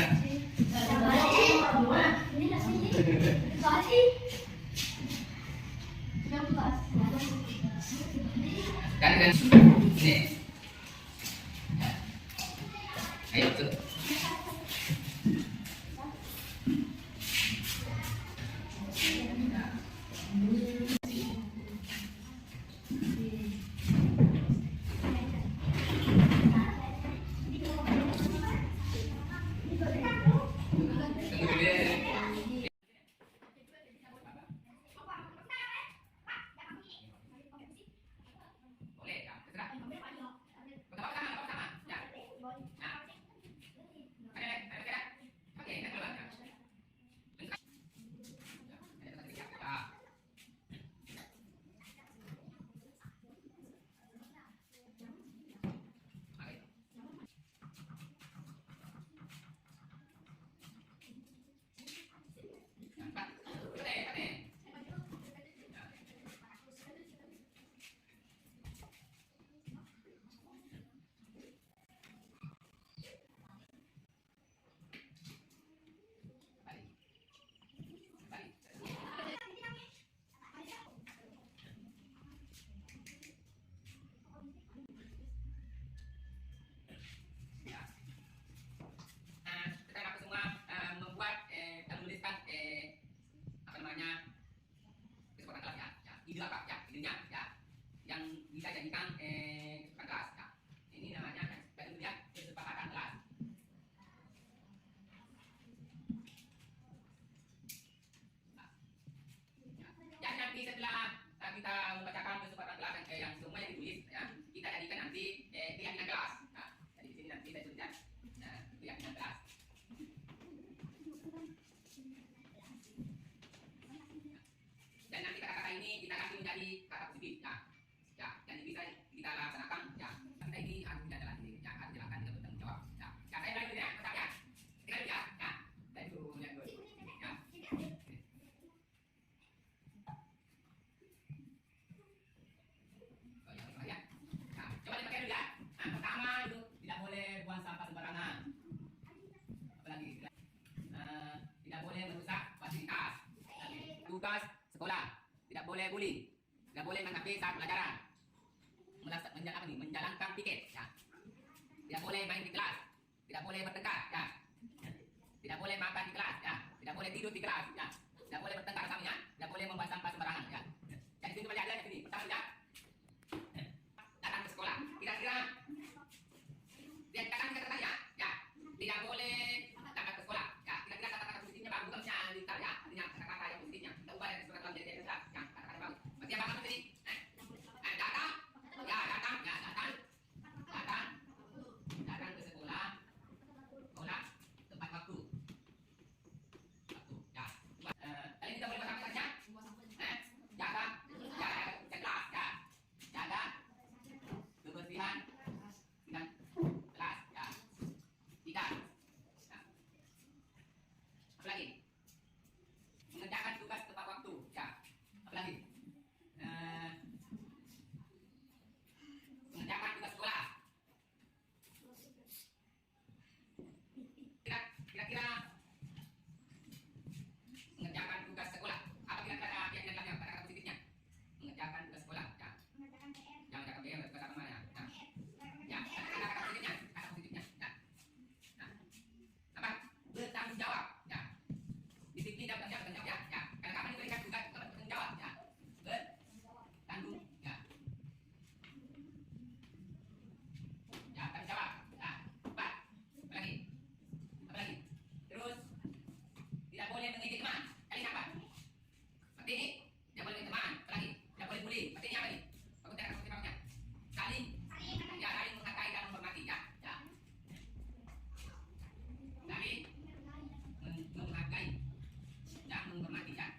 Kan ini. Ya. Ayo tuh. Sekarang aku semua membuat menuliskan apa namanya kesempatan kelas ya. Ya, ide apa ya, idenya ya, yang bisa jadikan kesempatan kelas ya. Ini namanya ya, kesepakatan kelas. Ya, nanti setelah kita membacakan kesepakatan kelas yang semua yang ditulis ya, kita jadikan nanti keyakinan kelas. Nah, jadi di sini nanti saya tuliskan keyakinan kelas. Dan nanti kata-kata ini kita kasih menjadi kata positif ya. Ya, jadi bisa kita laksanakan ya. Kata ini harus tidak jelas ini ya, harus jelaskan kita bertanggung jawab. Ya, ya saya balik dulu ya, tetap ya. Kita dulu ya, ya. Saya dulu ya dulu. Ya. Oh ya, ya. Nah, coba dipakai dulu ya. Nah, pertama itu tidak boleh buang sampah sembarangan. Apalagi tidak boleh merusak fasilitas. Tugas sekolah, tidak boleh bullying, tidak boleh main HP saat pelajaran, menjalankan piket, ya. Tidak boleh main di kelas, tidak boleh bertengkar, ya. Tidak boleh makan di kelas, ya. Tidak boleh tidur di kelas, ya. Tidak boleh bertengkar samanya, tidak boleh membuang sampah sembarangan, ya. Jadi itu pelajaran di sini. Pertama ya, datang ke sekolah, kira-kira dia katakan ya, tidak boleh datang ke sekolah, ya. Kira-kira kata-kata positifnya bagus, bukan misalnya ya, artinya kata-kata yang positifnya. Kita ubah dari sekolah menjadi yang kata-kata bagus. Berarti apa maksudnya ini? Datang, ya datang ke sekolah tepat waktu, ya. Kalian tidak boleh makan saja, ya. Kali siapa? Berarti ini tidak boleh teman, lagi tidak boleh bully. Berarti ini apa nih? Fakultas saling ya saling menghargai dan menghormati ya. Ya. Saling menghargai dan menghormati ya.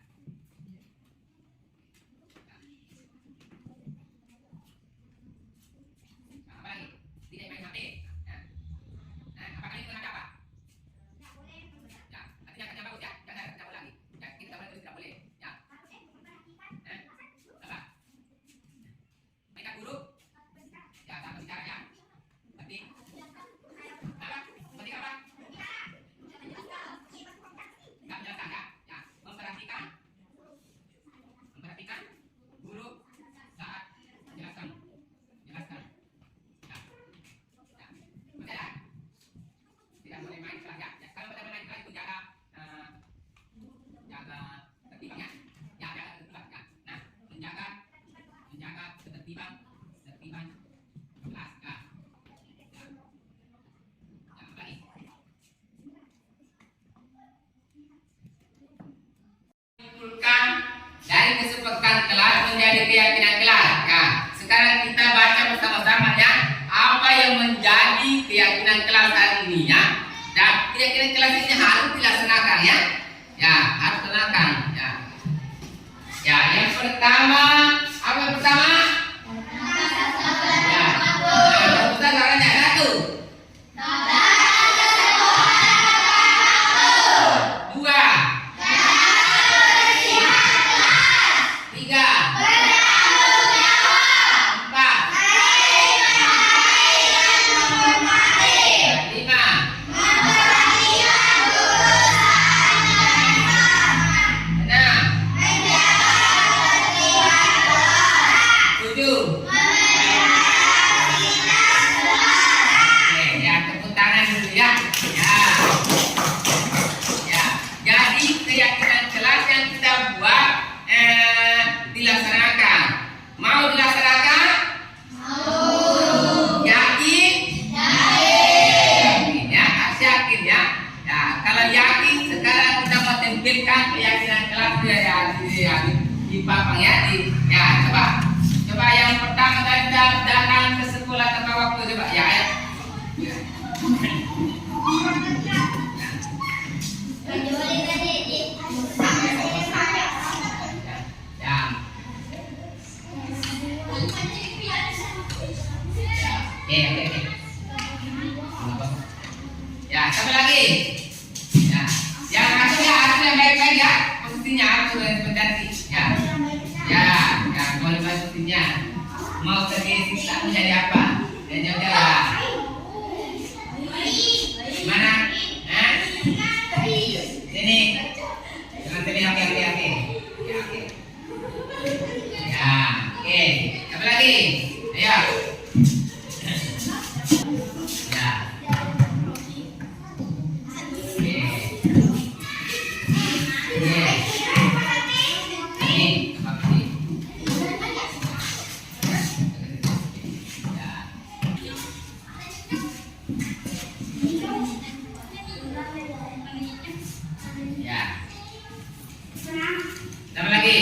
Apa lagi? Tidak main HP. Ya. Nah, apa kali itu apa? Ya, artinya kerja bagus ya. Jangan kerja lagi. Ya, kita boleh tidak boleh. Ya. Apa? Mereka buruk. Ya, tak berbicara ya. Berarti apa? Berarti apa? Enggak menjelaskan ya. Ya, memperhatikan guru saat menjelaskan. Jelaskan. Ya. Ya. Betul ya? Tidak boleh main kelas ya. Ya, kalau benar main kelas itu jaga ketertiban ya. Ya, jaga ketertiban ya. Nah, menjaga ketertiban kelas ya. Ya. Ya, apa lagi? Menyimpulkan dari kesepakatan kelas menjadi keyakinan kelas. Ya, sekarang kita baca bersama-sama ya apa yang menjadi keyakinan kelas hari ini ya. Dan keyakinan kelas ini harus dilaksanakan ya. Ya, harus dilaksanakan ya. Ya, yang pertama apa yang pertama? Ya, Ustaz caranya satu. Dua. Tiga. Empat. Lima. Enam. Tujuh. Oke, ya tepuk tangan dulu ya. Ya. Ya. Jadi keyakinan kelas yang kita buat dilaksanakan. Mau dilaksanakan? Mau. Yakin? Yakin ya, harus yakin ya. Ya, kalau yakin sekarang kita mau tampilkan keyakinan kelas ya di papan ya. Ya, coba yang pertama tadi datang ke sekolah tepat waktu coba ya. Ya. Ya. Oke. Ya, satu lagi. Ya, yang masuk ya harus yang baik-baik ya. Posisinya harus yang berganti. Ya, boleh posisinya. Mau pergi siksa menjadi apa? Dan jawab. Mana? Hah? Sini. Jangan sini oke. Ya, oke. Ya, oke. Apa lagi? Ayo. Ya. Oke. Ini apa sih? Ya. Apa lagi?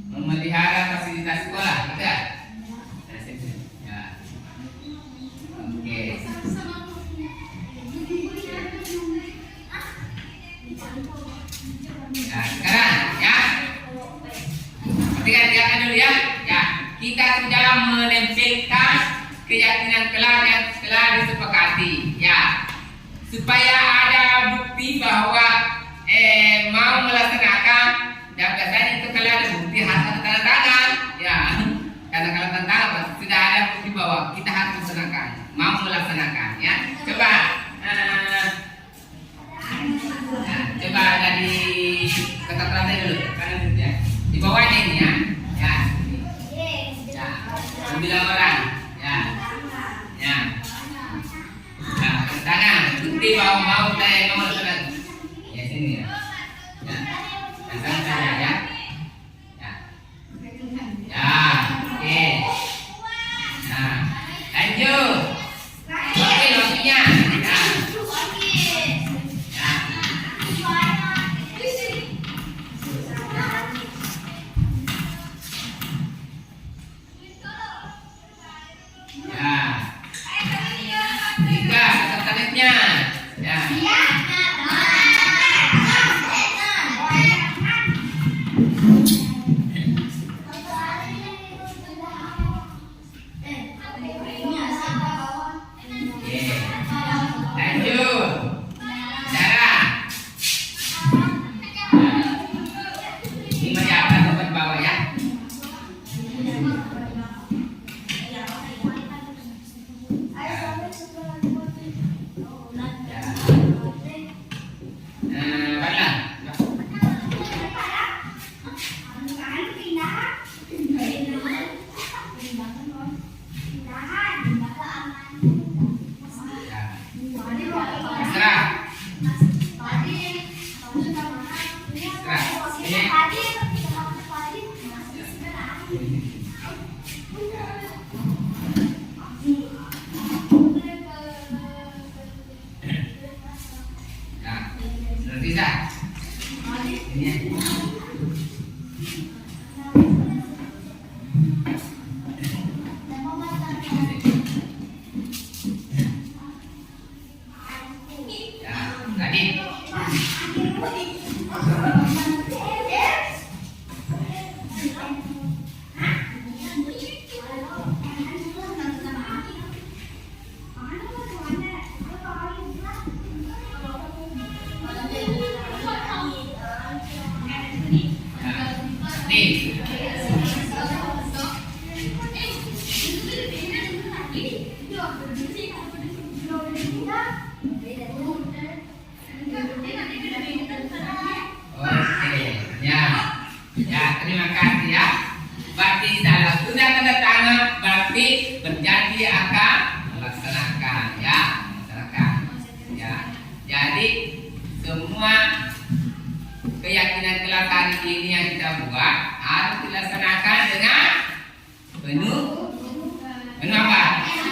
Memelihara fasilitas sekolah, gitu ya? Ya. Oke. Nah, sekarang ya. Perhatikan dulu ya. Ya, kita sudah menempelkan keyakinan kelas yang telah disepakati. Ya, supaya ada bukti bahwa mau melaksanakan. Dan biasanya itu kalau ada bukti harus ada tanda tangan. Ya, karena kalau tanda tangan sudah ada bukti bahwa kita harus melaksanakan, mau melaksanakan. Ya, coba. Coba dari keterangan dulu, kanan dulu ya. Di bawahnya ini ya. Ya. Ya. 9 orang. Ya. Ya. Nah, tangan bukti bahwa mau melaksanakan. Ya sini ya. Nah, sudah bisa. Ini. Ya, tadi. Nih. Oke, ya, ya terima kasih ya. Berarti salah sudah tanda tangan, berarti berjanji akan melaksanakan, ya, melaksanakan. Ya, jadi semua keyakinan kelas hari ini yang kita buat harus dilaksanakan dengan penuh apa?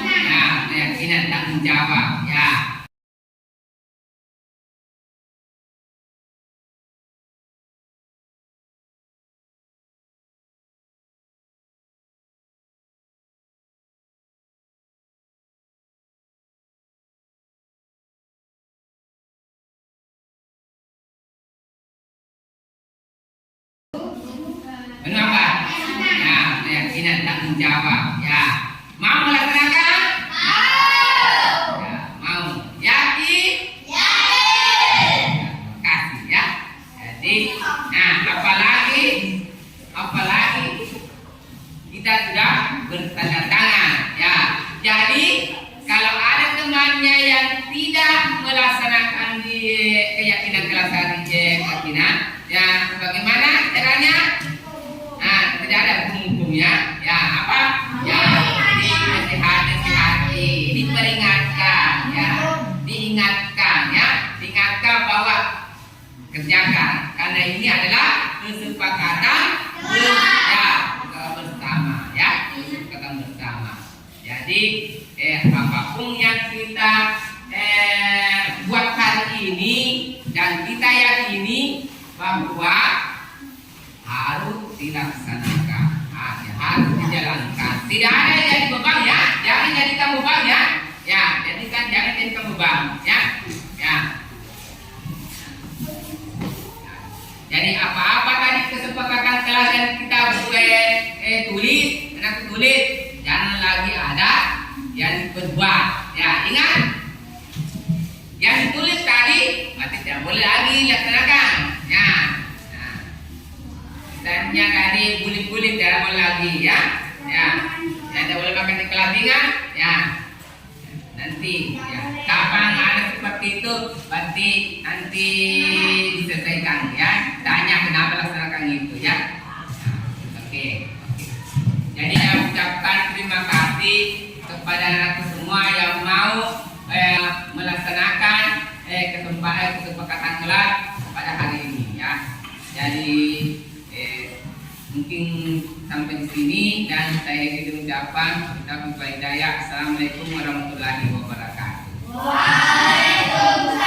Ya, keyakinan tanggung jawab, ya. Kenapa? Ya, keyakinan tanggung jawab. Ya, mau melaksanakan? Mau. Ya, mau. Yakin? Yakin. Terima kasih ya. Jadi, nah apalagi kita sudah bertanda tangan. Ya, jadi kalau ada temannya yang tidak melaksanakan di keyakinan kelas hari keyakinan, ya bagaimana caranya? Nah, tidak ada hukum-hukumnya. Ya, apa? Ya, dinasihati, diperingatkan, ya, diingatkan, ya, diingatkan bahwa kerjakan, karena ini adalah kesepakatan bersama, ya, kesepakatan bersama. Jadi, apapun yang kita buat hari ini dan kita yakini bahwa harus dilaksanakan, harus dijalankan. Tidak ada yang jadi beban ya, jangan jadikan beban ya, ya, jangan jadikan beban ya, ya. Jadi apa-apa tadi kesepakatan kelas yang kita tulis, jangan lagi ada yang berbuat. Ya, ingat, yang ditulis tadi berarti tidak boleh lagi laksanakan. Ya. Misalnya tadi bulit-bulit tidak boleh lagi ya. Ya. Tidak boleh makan di kelas tinggal ya. Nanti ya. Kapan ada seperti itu berarti nanti diselesaikan ya. Tanya kenapa laksanakan itu ya. Oke. Jadi saya ucapkan terima kasih kepada anakku semua yang mau melaksanakan kesepakatan kelas pada hari ini ya. Jadi mungkin sampai di sini dan saya ingin ucapkan kita hidayah. Assalamualaikum warahmatullahi wabarakatuh. Waalaikumsalam.